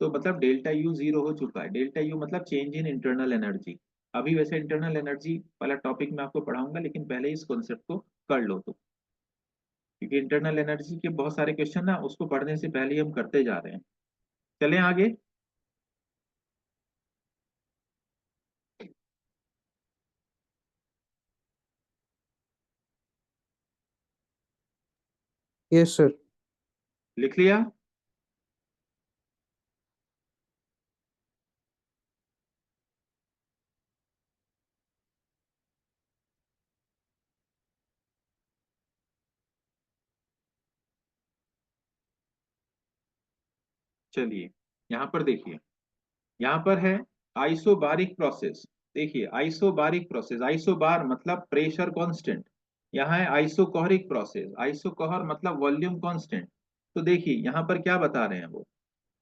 तो मतलब डेल्टा यू जीरो हो चुका है। डेल्टा यू मतलब चेंज इन इंटरनल एनर्जी। अभी वैसे इंटरनल एनर्जी वाला टॉपिक मैं आपको पढ़ाऊंगा, लेकिन पहले इस कॉन्सेप्ट को कर लो तो, क्योंकि इंटरनल एनर्जी के बहुत सारे क्वेश्चन ना उसको पढ़ने से पहले ही हम करते जा रहे हैं। चलें आगे। Yes sir. लिख लिया? चलिए यहाँ पर देखिए, यहाँ पर है आइसोबारिक प्रोसेस। देखिए आइसोबारिक प्रोसेस, आइसोबार मतलब प्रेशर कांस्टेंट, यहाँ है आइसोकोहरिक प्रोसेस, आइसोकोहर मतलब वॉल्यूम कांस्टेंट। तो देखिए यहाँ पर क्या बता रहे हैं वो,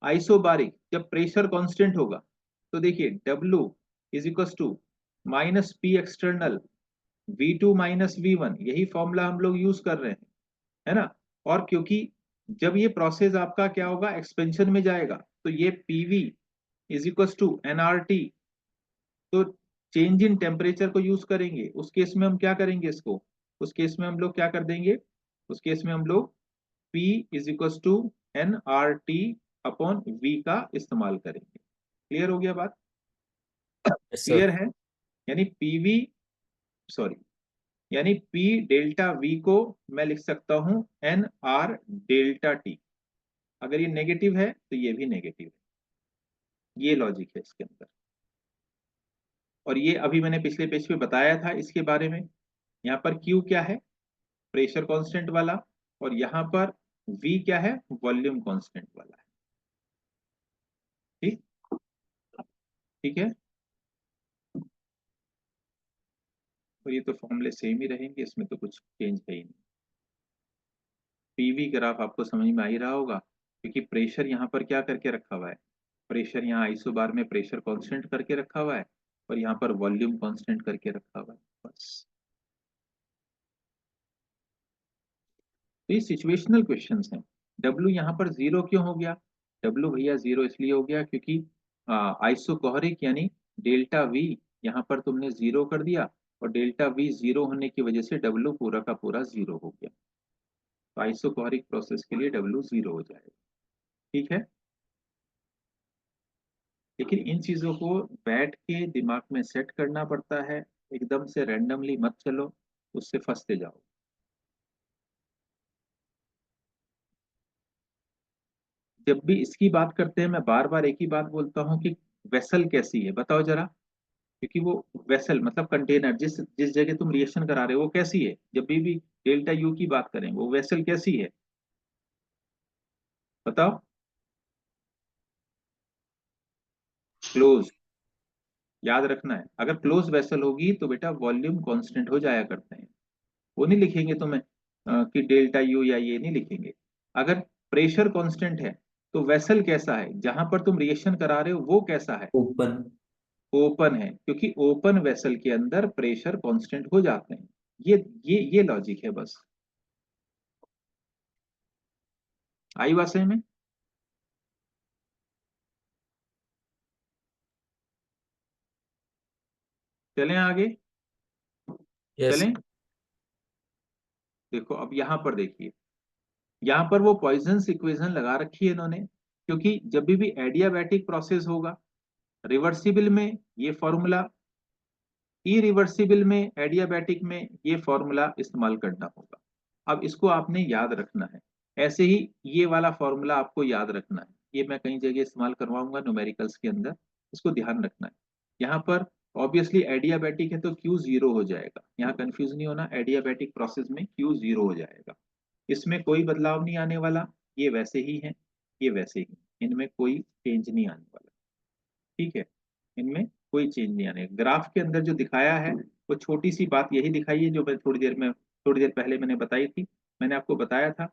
आइसोबारिक जब प्रेशर कांस्टेंट होगा, तो देखिए W is equal to minus P external V2 minus V1, यही फॉर्मूला हम लोग यूज कर रहे हैं, है ना। और क्योंकि जब ये प्रोसेस आपका क्या होगा, एक्सपेंशन में जाएगा, तो ये PV is equal to NRT, तो चेंज इन टेम्परेचर को यूज करेंगे। उस केस में हम क्या करेंगे इसको, उस केस में हम लोग क्या कर देंगे, उस केस में हम लोग P is equal to NRT upon V का इस्तेमाल करेंगे। क्लियर हो गया बात? Yes, sir. क्लियर है? यानी PV, सॉरी, यानी P डेल्टा V को मैं लिख सकता हूं NR डेल्टा T। अगर ये नेगेटिव है तो ये भी नेगेटिव है, ये लॉजिक है इसके अंदर। और ये अभी मैंने पिछले पेज पे बताया था इसके बारे में। यहाँ पर Q क्या है, प्रेशर कांस्टेंट वाला, और यहाँ पर V क्या है, वॉल्यूम कांस्टेंट वाला है। ठीक, ठीक है। और ये तो फॉर्मूले सेम ही रहेंगे, इसमें तो कुछ चेंज है ही नहीं। PV ग्राफ आपको समझ में आ ही रहा होगा, क्योंकि प्रेशर यहाँ पर क्या करके रखा हुआ है, प्रेशर यहाँ आइसोबार में प्रेशर कांस्टेंट करके रखा हुआ है, और यहाँ पर वॉल्यूम कांस्टेंट करके रखा हुआ है, बस। तो ये सिचुएशनल क्वेश्चंस हैं। W यहाँ पर जीरो क्यों हो गया? W भैया जीरो इसलिए हो गया क्योंकि आइसोकोहरिक यानी डेल्टा V यहाँ पर तुमने जीरो कर दिया, और डेल्टा V जीरो होने की वजह से W पूरा का पूरा जीरो हो गया। तो आइसोकोहरिक प्रोसेस के लिए W जीरो हो जाएगा। ठीक है, लेकिन इन चीजों को बैठ के दिमाग में सेट करना पड़ता है, एकदम से रैंडमली मत चलो, उससे फंसते जाओ। जब भी इसकी बात करते हैं मैं बार बार एक ही बात बोलता हूँ कि वेसल कैसी है बताओ जरा, क्योंकि वो वेसल मतलब कंटेनर, जिस जिस जगह तुम रिएक्शन करा रहे हो वो कैसी है, जब भी डेल्टा यू की बात करें वो वेसल कैसी है बताओ। क्लोज, याद रखना है, अगर क्लोज वेसल होगी तो बेटा वॉल्यूम कांस्टेंट हो जाया करते हैं, वो नहीं लिखेंगे तुम्हें कि डेल्टा यू या ये नहीं लिखेंगे। अगर प्रेशर कांस्टेंट है तो वेसल कैसा है, जहां पर तुम रिएक्शन करा रहे हो वो कैसा है, ओपन। ओपन है, क्योंकि ओपन वेसल के अंदर प्रेशर कांस्टेंट हो जाते हैं। ये लॉजिक है बस। आई बात समझ में? चलें आगे, Yes. चलें। देखो अब यहां पर देखिए, यहाँ पर वो पॉइजन्स इक्वेशन लगा रखी है इन्होंने, क्योंकि जब भी एडियाबैटिक प्रोसेस होगा रिवर्सिबल में ये फॉर्मूला, इरिवर्सिबल में एडियाबैटिक में ये फॉर्मूला इस्तेमाल करना होगा। अब इसको आपने याद रखना है, ऐसे ही ये वाला फॉर्मूला आपको याद रखना है, ये मैं कई जगह इस्तेमाल करवाऊंगा न्यूमेरिकल्स के अंदर, इसको ध्यान रखना है। यहाँ पर ऑब्वियसली एडियाबैटिक है तो क्यू जीरो हो जाएगा, यहाँ कंफ्यूज नहीं होना, एडियाबैटिक प्रोसेस में क्यू जीरो हो जाएगा, इसमें कोई बदलाव नहीं आने वाला, ये वैसे ही है, ये वैसे ही, इनमें कोई चेंज नहीं आने वाला, ठीक है, इनमें कोई चेंज नहीं आने। ग्राफ के अंदर जो दिखाया है वो छोटी सी बात यही दिखाई है जो मैं थोड़ी देर पहले मैंने बताई थी, मैंने आपको बताया था,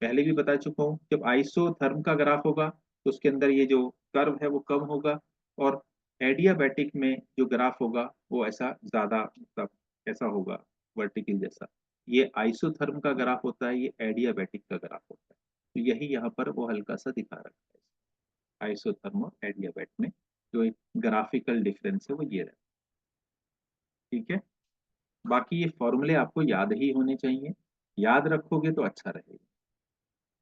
पहले भी बता चुका हूँ, जब आइसोथर्म का ग्राफ होगा तो उसके अंदर ये जो कर्व है वो कम होगा, और एडियाबैटिक में जो ग्राफ होगा वो ऐसा ज्यादा मतलब ऐसा होगा, वर्टिकल जैसा। ये आइसोथर्म का ग्राफ होता है, ये एडियाबैटिक का ग्राफ होता है, तो यही यहाँ पर वो हल्का सा दिखा रखा है, आइसोथर्म और एडियाबैट में जो एक ग्राफिकल डिफरेंस है वो ये रहा, ठीक है। बाकी ये फॉर्मूले आपको याद ही होने चाहिए, याद रखोगे तो अच्छा रहेगा।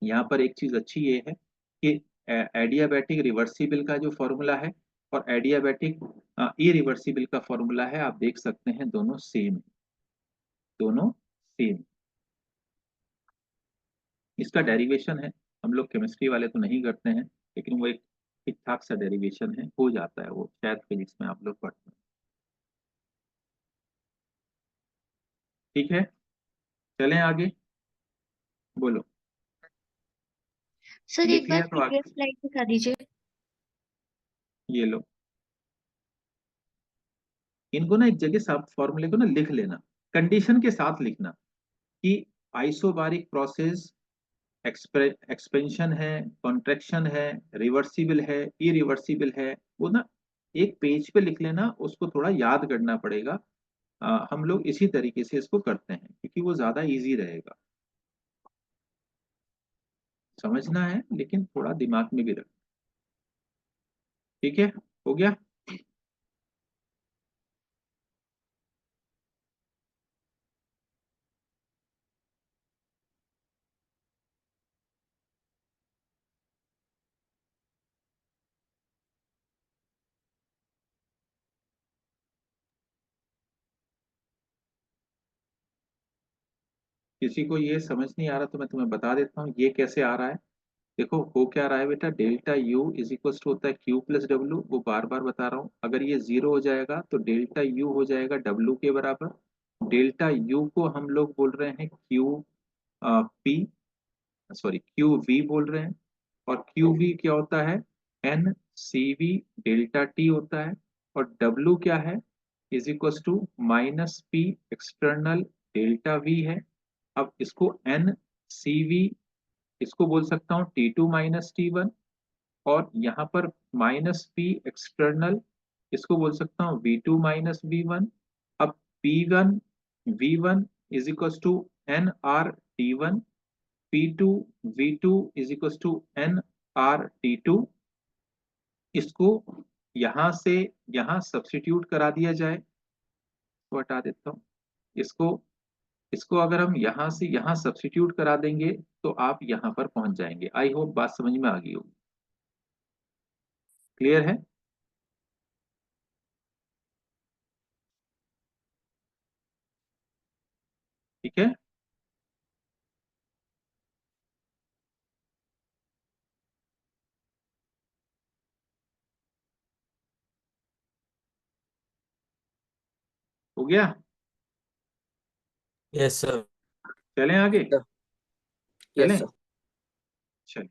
यहाँ पर एक चीज अच्छी ये है कि एडियाबैटिक रिवर्सिबल का जो फॉर्मूला है और एडियाबैटिक इरिवर्सिबल का फॉर्मूला है, आप देख सकते हैं दोनों सेम, दोनों सेम। इसका डेरिवेशन है, हम लोग केमिस्ट्री वाले तो नहीं करते हैं, लेकिन वो एक ठीक ठाक सा डेरिवेशन है, हो जाता है वो, शायद फिजिक्स में आप लोग पढ़ते हैं, ठीक है। चलें आगे, बोलो। सर लिख एक बार लिया तो प्रीवियस आगे, स्लाइड दिखा दीजिए। ये लो, इनको ना एक जगह सब फॉर्मूले को ना लिख लेना, कंडीशन के साथ लिखना कि आइसोबारिक प्रोसेस एक्सपेंशन है, कॉन्ट्रैक्शन है, रिवर्सिबल है, इरिवर्सिबल है, वो ना एक पेज पे लिख लेना, उसको थोड़ा याद करना पड़ेगा। हम लोग इसी तरीके से इसको करते हैं क्योंकि वो ज्यादा इजी रहेगा, समझना है लेकिन थोड़ा दिमाग में भी रख, ठीक है, हो गया। किसी को ये समझ नहीं आ रहा तो मैं तुम्हें बता देता हूँ ये कैसे आ रहा है। देखो हो क्या रहा है बेटा, delta U is equal to होता है क्यू प्लस डब्ल्यू, वो बार बार बता रहा हूँ, अगर ये जीरो हो जाएगा तो डेल्टा यू हो जाएगा डब्ल्यू के बराबर। डेल्टा यू को हम लोग बोल रहे हैं Q P, sorry Q V बोल रहे हैं, और क्यू वी क्या होता है, N C V delta T होता है, और डब्ल्यू क्या है, is equal to minus P external delta V है। अब इसको एन सी वी, इसको बोल सकता हूँ T two minus T one, और यहाँ पर माइनस पी एक्सटर्नल, इसको बोल सकता हूँ V two minus V one. अब P one V one is equal to N R T one, P two V two is equal to N R T two. इसको यहां से यहां सब्स्टिट्यूट करा दिया जाए, तो हटा देता हूँ इसको, इसको अगर हम यहाँ से यहाँ सब्स्टिट्यूट करा देंगे तो आप यहाँ पर पहुंच जाएंगे। आई होप बात समझ में आ गई होगी, क्लियर है? ठीक है, गया? Yes, sir. चलें आगे? Yes, चलें? sir. चलिए,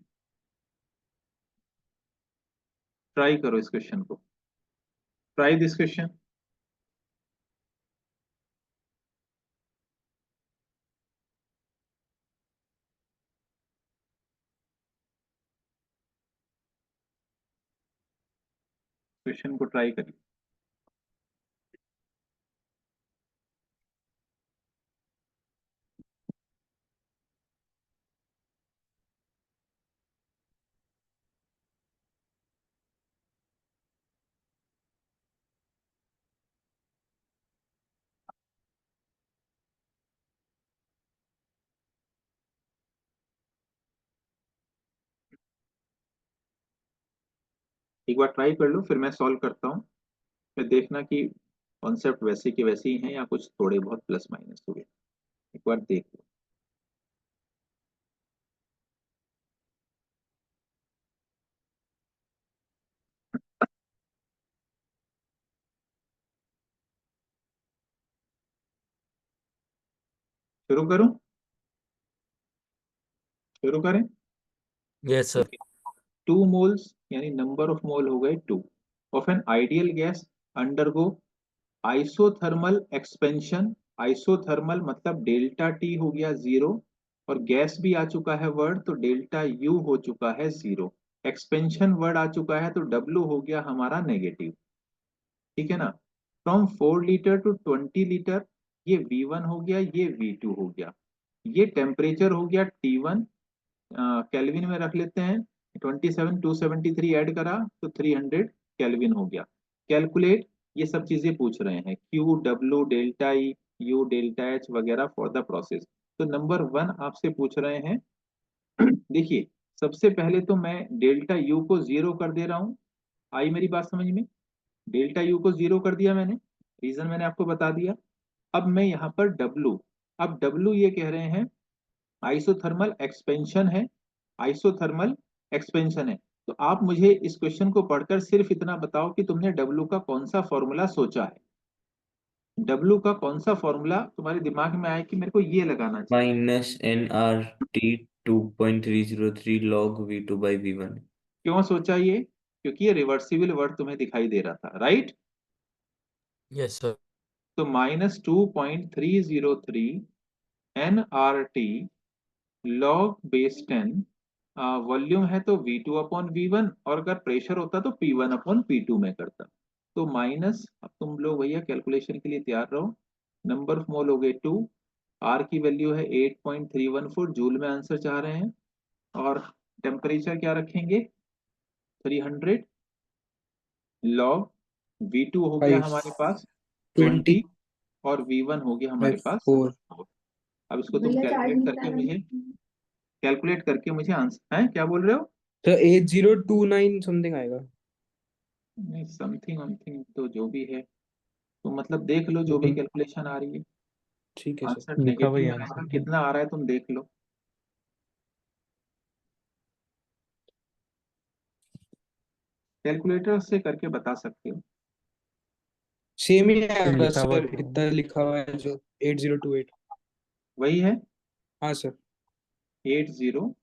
ट्राई करो इस क्वेश्चन को, ट्राई दिस क्वेश्चन। क्वेश्चन को ट्राई करिए। एक बार ट्राई कर लो, फिर मैं सॉल्व करता हूँ, फिर देखना कि कॉन्सेप्ट वैसे के वैसे ही हैं या कुछ थोड़े बहुत प्लस माइनस हुए। एक बार देख लो। शुरू करूं? शुरू करें? Yes, sir. 2 moles यानी नंबर ऑफ मोल हो गए 2 of an ideal gas undergo isothermal expansion. Isothermal मतलब डेल्टा टी हो गया 0, और गैस भी आ चुका है वर्ड, तो डेल्टा यू हो चुका है 0। एक्सपेंशन वर्ड आ चुका है, तो डब्ल्यू हो गया हमारा नेगेटिव। ठीक है ना? फ्रॉम 4 लीटर टू 20 लीटर, ये V1 हो गया, ये V2 हो गया। ये टेम्परेचर हो गया T1, केल्विन में रख लेते हैं। 27 273 ऐड करा तो 300 केल्विन हो गया। कैलकुलेट, ये सब चीजें पूछ रहे हैं, Q W delta E U delta H वगैरह फॉर द प्रोसेस। तो नंबर 1 आपसे पूछ रहे हैं। देखिए, सबसे पहले तो मैं डेल्टा यू को 0 कर दे रहा हूं। आई मेरी बात समझ में? डेल्टा यू को 0 कर दिया मैंने, रीजन मैंने आपको बता दिया। अब मैं यहाँ पर डब्लू, अब डब्लू ये कह रहे हैं आइसोथर्मल एक्सपेंशन है, आइसोथर्मल एक्सपेंशन है। तो आप मुझे इस क्वेश्चन को पढ़कर सिर्फ इतना बताओ कि तुमने डब्लू का कौन सा फॉर्मूला सोचा है। डब्लू का कौन सा फॉर्मूला तुम्हारे दिमाग में आया कि मेरे को ये लगाना चाहिए? -nRT 2.303 log V2 by V1। क्यों सोचा ये? क्योंकि ये रिवर्सिबल वर्ड तुम्हें दिखाई दे रहा था, राइट? Yes, sir. तो -2.303 nRT log बेस 10, वॉल्यूम है तो V2 अपॉन V1, और अगर प्रेशर होता तो P1 अपॉन P2 में करता। तो माइनस, अब तुम लोग भैया कैलकुलेशन के लिए तैयार रहो। नंबर ऑफ मोल हो गए 2, आर की वैल्यू है 8.314, जूल में आंसर चाह रहे हैं, और टेम्परेचर क्या रखेंगे 300 लॉग V2 हो गया 5, हमारे पास 20 20, और V1 हो गया हमारे पास 4। 4। अब इसको तुम कैलकुलेट करके मुझे आंसर है, क्या बोल रहे हो? तो 8029 समथिंग आएगा। नहीं, समथिंग समथिंग तो जो भी है, तो मतलब देख लो जो भी बिल्कुल कैलकुलेशन आ रही है। ठीक है सर। आंसर लिखा वही नेगेटिव आंसर आएगा, है। कितना आ रहा है तुम देख लो। कैलकुलेटर से करके बता सकते हो। सेम ही आएगा लिखा हुआ सर, इतना लिखा हुआ है जो 8028। वही है, हाँ सर, 28.5।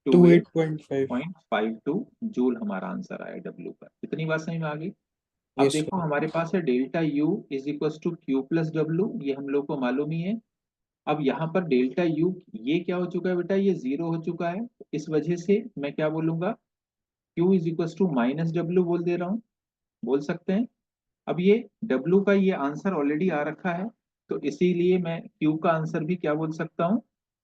8028.52 जूल हमारा आंसर आया डब्ल्यू का। इतनी बात समझ में आ गई? अब यस देखो सर। हमारे पास है delta U is equal to Q plus W, ये हम लोग को मालूम ही है। अब यहाँ पर डेल्टा यू ये क्या हो चुका है बेटा, ये 0 हो चुका है। इस वजह से मैं क्या बोलूंगा, Q is equal to minus W बोल दे रहा हूँ, बोल सकते हैं। अब ये W का ये आंसर ऑलरेडी आ रखा है, तो इसीलिए मैं Q का आंसर भी क्या बोल सकता हूँ,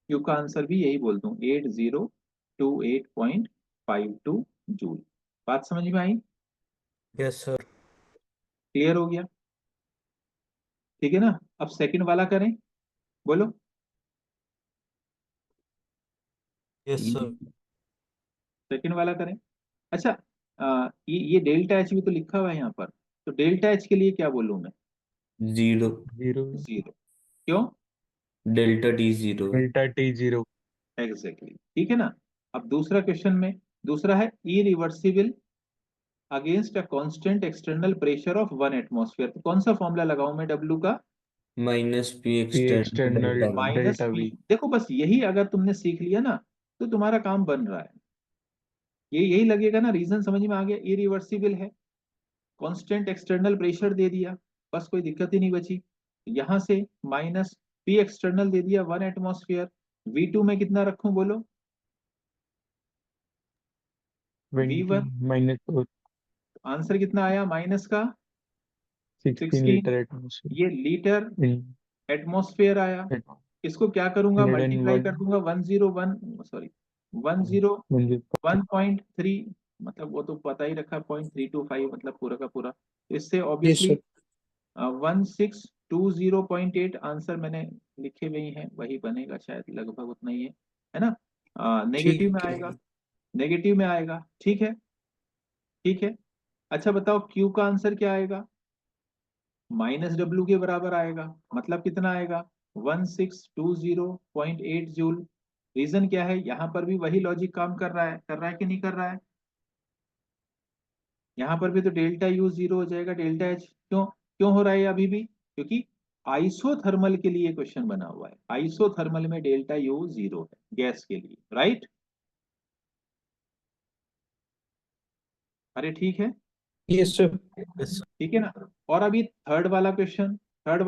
Q का आंसर भी यही बोल दूं 8028.52 जूल। बात समझ में आई? Yes, sir. क्लियर हो गया? ठीक है ना? अब सेकंड वाला करें, बोलो। Yes, sir. सेकंड वाला करें। अच्छा, ये डेल्टा एच भी तो लिखा हुआ है यहाँ पर, तो डेल्टा एच के लिए क्या बोलूं मैं? 0। 0 0। क्यों? Delta T 0। Delta T 0। Exactly, ठीक है ना? अब दूसरा क्वेश्चन में, दूसरा है irreversible against a constant external pressure of 1 atmosphere. तो कौन सा फॉर्मूला लगाऊं मैं डब्ल्यू का? Minus P P extend external delta we. Minus delta P. V. देखो बस यही अगर तुमने सीख लिया ना तो तुम्हारा काम बन रहा है। ये यही लगेगा ना, रीजन समझ में आ गया, इरिवर्सिबल है, कांस्टेंट एक्सटर्नल प्रेशर दे दिया, बस कोई दिक्कत ही नहीं बची। यहां से माइनस पी एक्सटर्नल दे दिया 1 एटमॉस्फेयर, V2 में कितना रखूं बोलो? 20 V1 minus आंसर कितना आया माइनस का 16 16, liter atmosphere. ये लीटर In एटमॉस्फेयर आया। at इसको क्या करूंगा, मल्टीप्लाई 101 कर दूंगा 101, सॉरी 101.3, मतलब वो तो पता ही रखा 0.325, मतलब पूरा का पूरा। इससे यस ऑब्वियसली सर 1620.8 आंसर मैंने लिखे हुए ही हैं, वही बनेगा शायद, लगभग उतना ही है ना। नेगेटिव में ठीक आएगा, है। नेगेटिव में आएगा, ठीक है, ठीक है। अच्छा बताओ क्यू का आंसर क्या आएगा? माइनस डब्ल्यू के बराबर आएगा, मतलब कितना आएगा 1620.8 जूल। रीजन क्या है, यहाँ पर भी वही लॉजिक काम कर रहा है कि नहीं कर रहा है? यहाँ पर भी तो डेल्टा यू जीरो हो जाएगा, डेल्टा एच क्यों क्यों हो रहा है अभी भी? क्योंकि आइसोथर्मल के लिए क्वेश्चन बना हुआ है, आइसोथर्मल में डेल्टा यू जीरो है गैस के लिए, राइट? अरे ठीक है, यस सर। yes sir, ठीक है ना। और अभी थर्ड वाला क्वेश्चन, थर्ड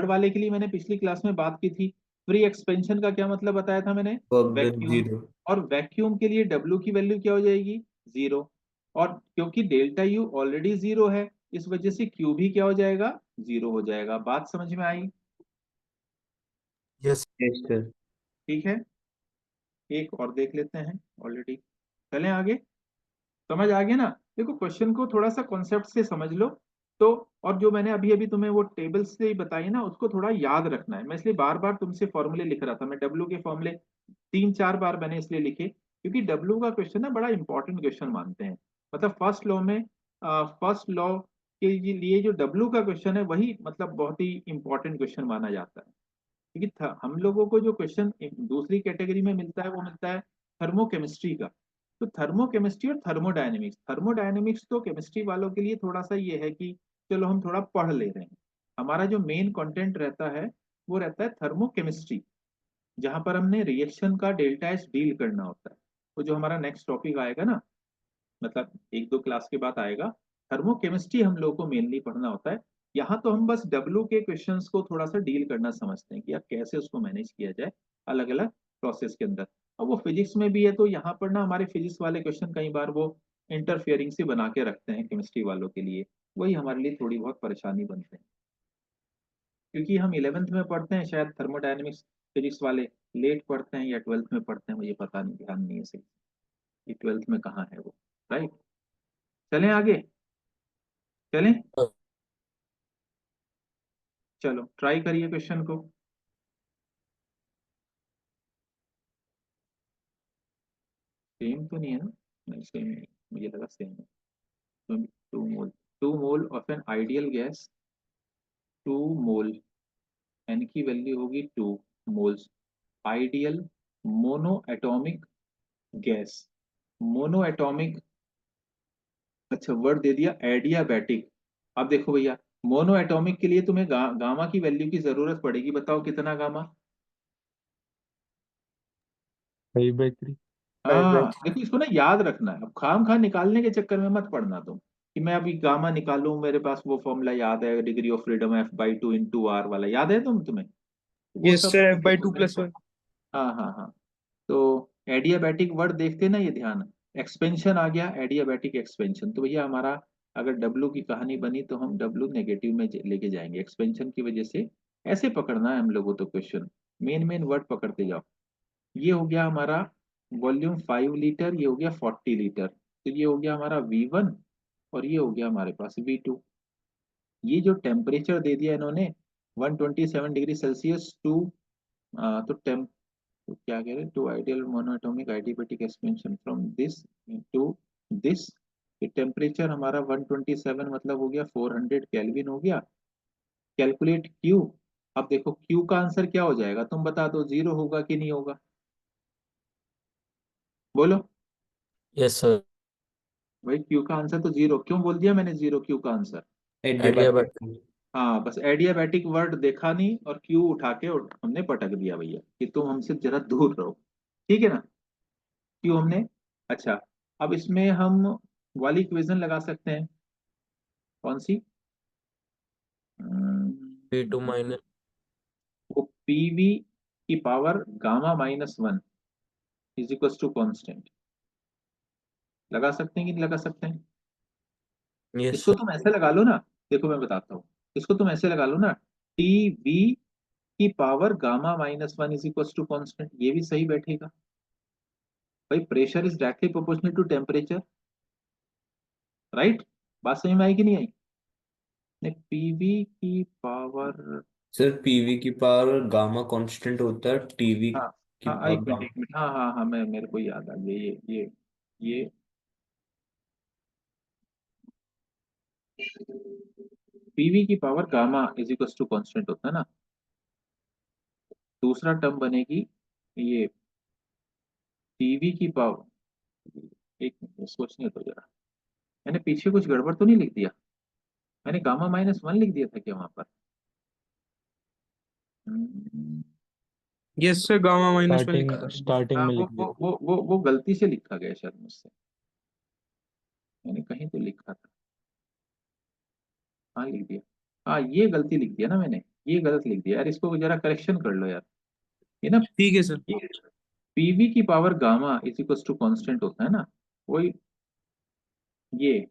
वाले के लिए मैंने पिछली क्लास में बात की थी। फ्री एक्सपेंशन का क्या मतलब बताया था मैंने? Work done vacuum. 0। और वैक्यूम के लिए डब्ल्यू की वैल्यू क्या हो जाएगी? जीरो। और क्योंकि डेल्टा यू ऑलरेडी जीरो है, इस वजह से क्यू भी क्या हो जाएगा? जीरो हो जाएगा। बात समझ में आई? yes yes sir. ठीक है, एक और देख लेते हैं ऑलरेडी, चलें आगे। समझ आ गया ना? देखो क्वेश्चन को थोड़ा सा कॉन्सेप्ट से समझ लो तो। और जो मैंने अभी अभी तुम्हें वो टेबल्स से बताई ना, उसको थोड़ा याद रखना है। मैं इसलिए बार बार तुमसे फॉर्मूले लिख रहा था, मैं डब्ल्यू के फॉर्मूले 3-4 बार मैंने इसलिए लिखे क्योंकि डब्ल्यू का क्वेश्चन ना बड़ा इंपॉर्टेंट क्वेश्चन मानते हैं। मतलब फर्स्ट लॉ में, फर्स्ट लॉ के लिए जो डब्ल्यू का क्वेश्चन है वही मतलब बहुत ही इंपॉर्टेंट क्वेश्चन माना जाता है। क्योंकि हम लोगों को जो क्वेश्चन दूसरी कैटेगरी में मिलता है वो मिलता है थर्मोकेमिस्ट्री का। तो थर्मोकेमिस्ट्री और थर्मोडायनेमिक्स, थर्मोडायनेमिक्स तो केमिस्ट्री वालों के लिए थोड़ा सा ये है कि चलो हम थोड़ा पढ़ ले रहे हैं। हमारा जो मेन कंटेंट रहता है वो रहता है थर्मोकेमिस्ट्री, जहां पर हमने रिएक्शन का डेल्टा एच डील करना होता है। तो जो हमारा नेक्स्ट टॉपिक आएगा ना, मतलब 1-2 क्लास के बाद आएगा, थर्मोकेमिस्ट्री हम लोग को मेनली पढ़ना होता है। यहाँ तो हम बस डब्ल्यू के क्वेश्चंस को थोड़ा सा डील करना समझते हैं कि यार कैसे उसको मैनेज किया जाए अलग अलग प्रोसेस के अंदर। अब वो फिजिक्स में भी है तो यहाँ पर ना हमारे फिजिक्स वाले क्वेश्चन कई बार वो इंटरफियरिंग से बना के रखते हैं केमिस्ट्री वालों के लिए, वही हमारे लिए थोड़ी बहुत परेशानी बनते हैं। क्योंकि हम 11th में पढ़ते हैं, शायद थर्मोडायनेमिक्स फिजिक्स वाले लेट पढ़ते हैं या 12th में पढ़ते हैं, मुझे पता नहीं, ध्यान नहीं है सही कि 12th में कहाँ है वो, राइट? चलें आगे, चलें, sir, चलो ट्राई करिए क्वेश्चन को। सेम तो नहीं है ना? नहीं सेम नहीं, मुझे लगा सेम है। 2 mole, 2 mole of an ideal gas, 2 mole, N की वैल्यू होगी 2 moles, ideal monoatomic gas, monoatomic. अच्छा वर्ड दे दिया एडियाबैटिक। अब देखो भैया, मोनो एटॉमिक के लिए तुम्हें गामा की वैल्यू की जरूरत पड़ेगी, बताओ कितना गामा? 5/3. हाँ देखो इसको ना याद रखना है, अब खाम खा निकालने के चक्कर में मत पड़ना तुम कि मैं अभी गामा निकालूं, मेरे पास वो फॉर्मूला याद है, degree of freedom F/2 × R वाला याद है तुम्हें? वो यस सब सर, देखो F/2+1। हाँ हाँ हाँ। तो एडियाबैटिक वर्ड देखते ना, ये ध्यान, एक्सपेंशन आ गया, एडियाबैटिक एक्सपेंशन। तो भैया हमारा अगर डब्लू की कहानी बनी तो हम डब्लू नेगेटिव में लेके जाएंगे एक्सपेंशन की वजह से। ऐसे पकड़ना है हम लोगों तो क्वेश्चन, मेन मेन वर्ड पकड़ते जाओ। ये हो गया हमारा वॉल्यूम 5 लीटर, ये हो गया 40 लीटर, तो ये हो गया हमारा V1 और ये हो गया हमारे पास V2। ये जो टेम्परेचर दे दिया इन्होंने 127 डिग्री सेल्सियस टू, तो तो क्या कह रहे हैं, two ideal monoatomic adiabatic expansion from this to this. ये टेम्परेचर हमारा 127 मतलब हो गया 400 केल्विन हो गया। Calculate Q. अब देखो क्यू का आंसर क्या हो जाएगा, तुम बता दो, जीरो होगा कि नहीं होगा, बोलो yes sir, भाई। क्यू का आंसर तो जीरो, क्यों बोल दिया मैंने जीरो क्यू का आंसर? idea but adiabatic. हाँ बस एडियाबैटिक वर्ड देखा नहीं और क्यू उठा के और हमने पटक दिया भैया कि तुम हमसे जरा दूर रहो, ठीक है ना। क्यू हमने, अच्छा अब इसमें हम वाली इक्वेशन लगा सकते हैं, कौन सी? P2 माइनस वो पीवी की power gamma minus one is equal to constant, लगा सकते हैं कि नहीं लगा सकते हैं? यस इसको सर। तुम ऐसे लगा लो ना, देखो मैं बताता हूँ, इसको तुम ऐसे लगा लो ना, टी वी की power gamma minus one is equal to constant, ये भी सही बैठेगा भाई। Pressure is directly proportional to temperature, right? बात समझ में आई कि नहीं आई? पीवी की पावर, सर पीवी की पावर गामा कांस्टेंट होता है, टीवी हाँ की हाँ पावर एक मिनट गामा। एक मिनट, हाँ हाँ हाँ मैं, मेरे को याद आ गया, ये पीवी की power gamma is equal to constant होता है ना। दूसरा टर्म बनेगी ये पीवी की पावर, एक मिनट सोचने दो जरा, मैंने पीछे कुछ गड़बड़ तो नहीं लिख दिया? मैंने गामा माइनस वन लिख दिया था क्या वहां पर? Hmm, yes sir, gamma minus one लिखा था। स्टार्टिंग हाँ में लिख दिया। वो गलती से लिखा गया शायद मुझसे, मैंने कहीं तो लिखा था, हाँ लिख दिया, हाँ ये गलती लिख दिया ना मैंने, ये गलत लिख दिया यार, इसको जरा करेक्शन कर लो यार। ये ना, ठीक है सर। ये पीवी की power gamma is equal to constant होता है ना, वही ये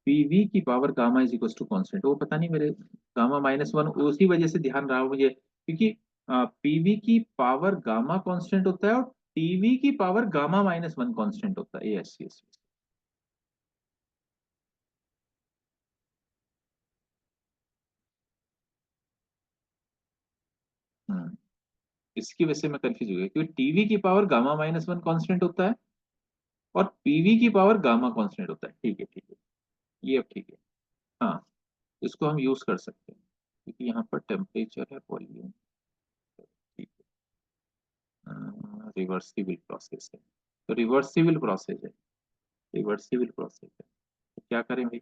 पीवी की power gamma is equal to constant, वो पता नहीं मेरे गामा माइनस वन, उसी वजह से ध्यान रहा मुझे, क्योंकि पीवी की पावर गामा कांस्टेंट होता है और टीवी की power gamma minus one constant होता है, यस यस। हम्म, इसकी वजह से मैं कंफ्यूज हो गया, क्योंकि टीवी की power gamma minus one constant होता है और पीवी की पावर गामा कांस्टेंट होता है, ठीक है ठीक है, ये अब ठीक है। हाँ, इसको हम यूज कर सकते हैं क्योंकि यहाँ पर टेम्परेचर है, वॉल्यूम, ठीक है, रिवर्सिबल प्रोसेस है, तो रिवर्सिबल प्रोसेस है, रिवर्सिबल प्रोसेस है, तो क्या करें भाई?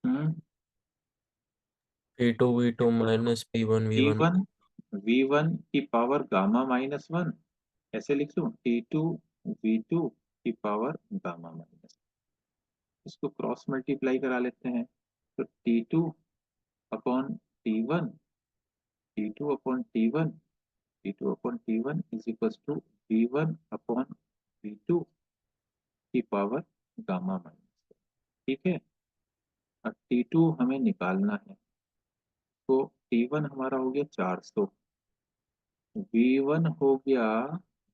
Hmm, P2 V2 minus P1 T V1 one V one की पावर गामा माइनस वन, ऐसे लिख लूँ, टी टू वी टू की पावर गामा माइनस, इसको क्रॉस मल्टीप्लाई करा लेते हैं, तो T two upon T one, T two upon T one, T two upon T one is equal to V one upon V two की power gamma minus, ठीक है। अब T to हमें निकालना है, तो टी वन हमारा हो गया 400, वी वन हो गया,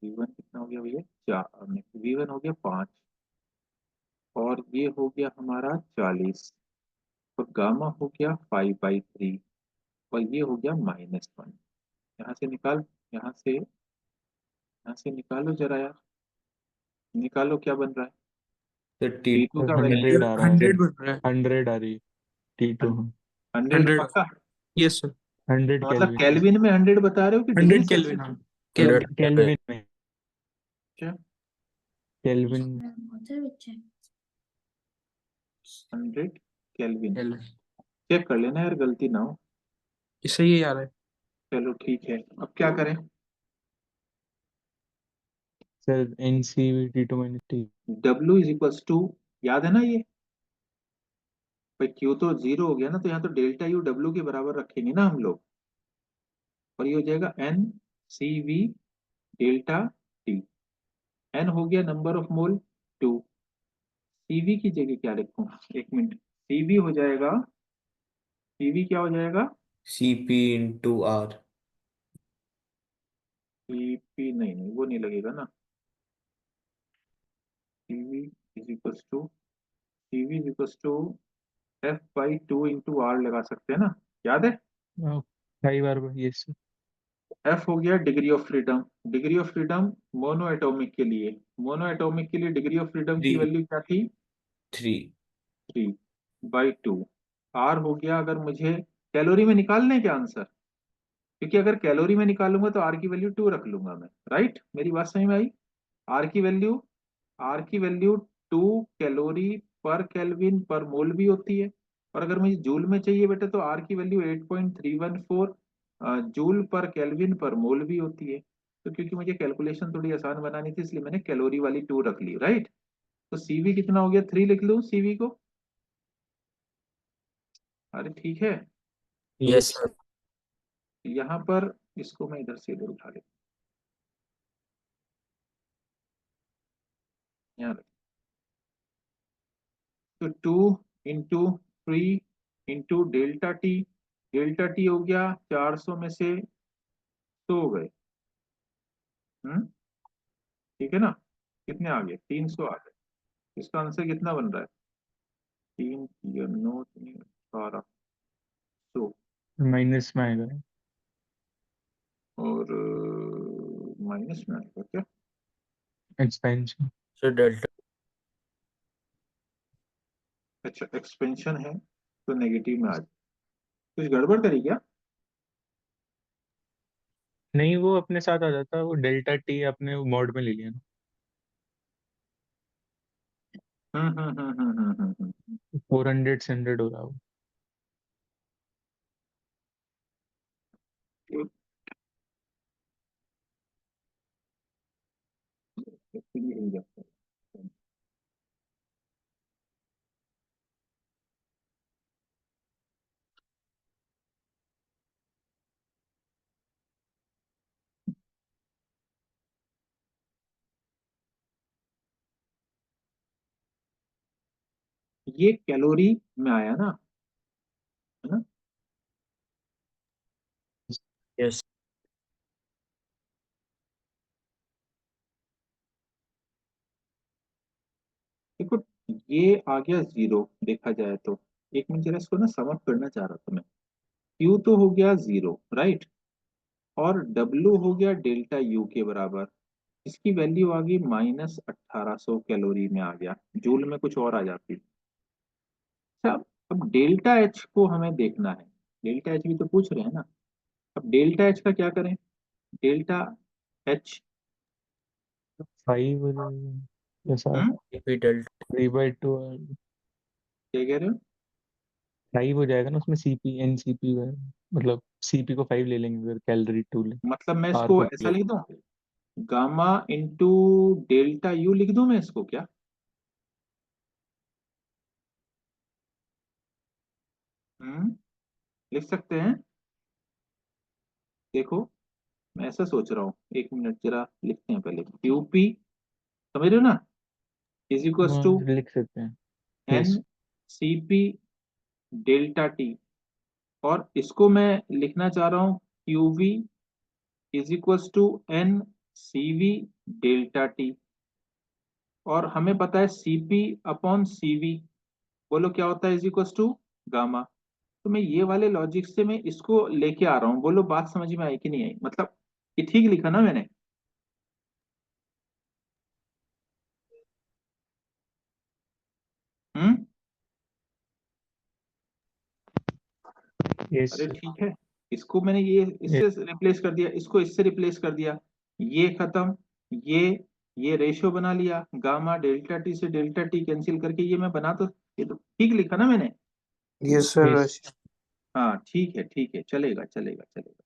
वी वन कितना हो गया भैया, 4, वी वन हो गया 5, और ये हो गया हमारा 40, और गामा हो गया 5/3, और ये हो गया -1। यहाँ से निकाल, यहाँ से निकालो जरा यार, निकालो क्या बन रहा है? तो टी टी टू का वैल्यू 100 आ रहा है। 100 बन रहा है। 100 आ रही है T2। 100 100। पक्का? Yes sir. 100 मतलब केल्विन। केल्विन में 100 बता रहे हो कि डिग्री 100 केल्विन, सेल्सियस? हाँ केल्विन। केल्विन में, अच्छा, केल्विन 100 केल्विन, केल्विन, चेक कर लेना यार, गलती ना हो। सही है यार है। चलो ठीक है, अब क्या करें? Sir NC T2 minus T। W is equals to, याद है ना ये भाई, Q तो जीरो हो गया ना, तो यहाँ तो डेल्टा यू W के बराबर रखेंगे ना हम लोग, और ये हो जाएगा NCV डेल्टा T। N हो गया नंबर ऑफ मोल 2, CV की जगह क्या लिखूं, एक मिनट, CV हो जाएगा, CV क्या हो जाएगा? CP into are. CP नहीं नहीं वो नहीं लगेगा ना, CV is equals to, CV is equals to F/2 into R लगा सकते हैं ना, याद है? कई बार यस। F हो गया degree of freedom, degree of freedom mono atomic के लिए, मोनो एटॉमिक के लिए डिग्री ऑफ फ्रीडम की 3 वैल्यू क्या थी? 3 3/2। R हो गया, अगर मुझे कैलोरी में निकालने के आंसर, क्योंकि अगर कैलोरी में निकालूंगा तो R की वैल्यू 2 रख लूंगा मैं, राइट? मेरी बात समझ में आई? R की वैल्यू, R की वैल्यू 2 कैलोरी पर केल्विन पर मोल भी होती है, और अगर मुझे जूल में चाहिए बेटा तो आर की वैल्यू 8.314 जूल पर केल्विन पर मोल भी होती है। तो क्योंकि मुझे कैलकुलेशन थोड़ी आसान बनानी थी इसलिए मैंने कैलोरी वाली 2 रख ली, राइट। तो सीवी कितना हो गया, 3 लिख लूं सीवी को। अरे ठीक है, Yes, sir. यहाँ पर इसको मैं इधर से इधर उठा लेता हूं, यहाँ रख। तो 2 × 3 × डेल्टा टी हो गया 400 में से 100 हो गए। ठीक है ना, कितने आ गए, 300 आ गए। इसका आंसर कितना बन रहा है, 3 × 9 = 1800 माइनस में आएगा। और माइनस में आएगा क्या, एक्सपेंशन। So delta. अच्छा एक्सपेंशन है तो नेगेटिव में आ जाए। कुछ गड़बड़ करी क्या, नहीं, वो अपने साथ आ जाता है, वो डेल्टा टी अपने मॉड में ले लिया ना। 400 से 100 हो रहा है वो। ये कैलोरी में आया ना, है ना। Yes. देखो ये आ गया 0 देखा जाए तो। एक मिनट जरा इसको ना समअप करना चाह रहा था मैं। Q तो हो गया 0, राइट, और W हो गया डेल्टा U के बराबर। इसकी वैल्यू आ गई -1800 कैलोरी में आ गया, जूल में कुछ और आ जाती। अच्छा अब डेल्टा H को हमें देखना है, डेल्टा H भी तो पूछ रहे हैं ना। अब डेल्टा H का क्या करें, डेल्टा H 5 हो जाएगा ऐसा। CP delta. 3/2 क्या कह रहे हो, 5 हो जाएगा ना उसमें, सीपी एनसीपी है। मतलब सीपी को 5 ले लेंगे अगर कैलोरी 2 ले। मतलब मैं आर इसको को ऐसा ले। लिख दूं, गामा इंटू डेल्टा यू लिख दूं मैं इसको क्या, लिख सकते हैं। देखो मैं ऐसा सोच रहा हूँ, एक मिनट जरा लिखते हैं पहले, यूपी समझ रहे हो ना, इज इक्वल्स हाँ, टू लिख सकते हैं। N yes. C P delta T, और इसको मैं लिखना चाह रहा हूँ QV is equals to N C V delta T, और हमें पता है सीपी अपॉन सीवी, बोलो क्या होता है, इज इक्वल्स टू गामा। तो मैं ये वाले लॉजिक से मैं इसको लेके आ रहा हूँ, बोलो बात समझ में आई कि नहीं आई, मतलब ये ठीक लिखा ना मैंने। हम्म, यस। अरे ठीक है, इसको मैंने ये इससे रिप्लेस कर दिया, इसको इससे रिप्लेस कर दिया, ये खत्म, ये ये रेशियो बना लिया, गामा डेल्टा टी से डेल्टा टी कैंसिल करके ये मैं बना, तो ये तो ठीक लिखा ना मैंने। Yes sir. यस। हाँ ठीक है चलेगा चलेगा चलेगा।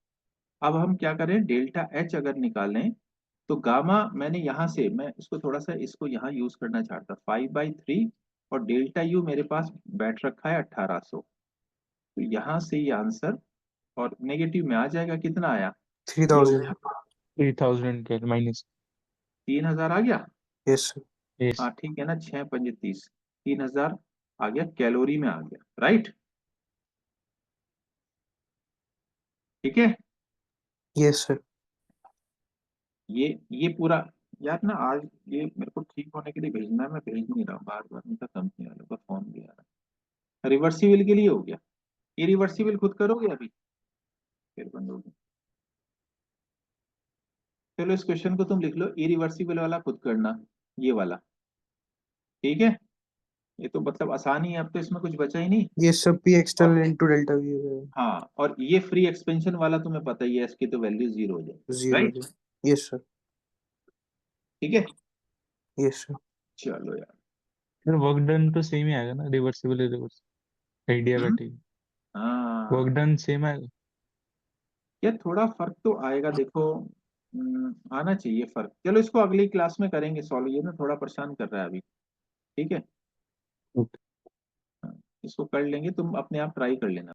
अब हम क्या करें, डेल्टा एच अगर निकालें तो गामा, मैंने यहाँ से मैं इसको थोड़ा सा इसको यहाँ यूज करना चाहता, 5/3, और डेल्टा यू मेरे पास बैठ रखा है 1800। तो यहाँ से ये आंसर और नेगेटिव में आ जाएगा, कितना आया, ये हो 3000। गया 3000 के माइनस। 3000 आ गया। Yes sir. यस। हाँ ठीक है ना, 6×5 = 30, 3000 आ गया, कैलोरी में आ गया, राइट। ठीक है, यस सर। ये पूरा यार ना, आज ये मेरे को ठीक होने के लिए भेजना है, मैं भेज नहीं रहा हूँ, बार बार उनका कंपनी वालों का फोन भी आ रहा है। रिवर्सिबल के लिए हो गया, ये रिवर्सिबल खुद करोगे अभी, फिर बंद हो गया। चलो इस क्वेश्चन को तुम लिख लो, इरिवर्सिबल वाला खुद करना, ये वाला, ठीक है। ये तो मतलब आसान ही है, अब तो इसमें कुछ बचा ही नहीं। यस सर, पी और एक्सटर्नल इनटू डेल्टा वी हाँ, और ये फ्री एक्सपेंशन वाला तुम्हें पता ही है, इसकी तो वैल्यू 0 हो जाए, 0 राइट। Yes sir. ठीक है, यस सर। चलो यार। फिर वर्क डन तो सेम ही आएगा ना, रिवर्सिबल रिवर्स आइडिया का हम्म? ठीक। हाँ वर्क डन सेम आएगा। यार थोड़ा फर्क तो आएगा देखो। आना चाहिए फर्क। चलो इसको अगली क्लास में करेंगे सॉल्व, ये ना थोड़ा परेशान कर रहा है अभी। ठीक है। ओके। हाँ, इसको कर लेंगे, तुम अपने आप ट्राई कर लेना।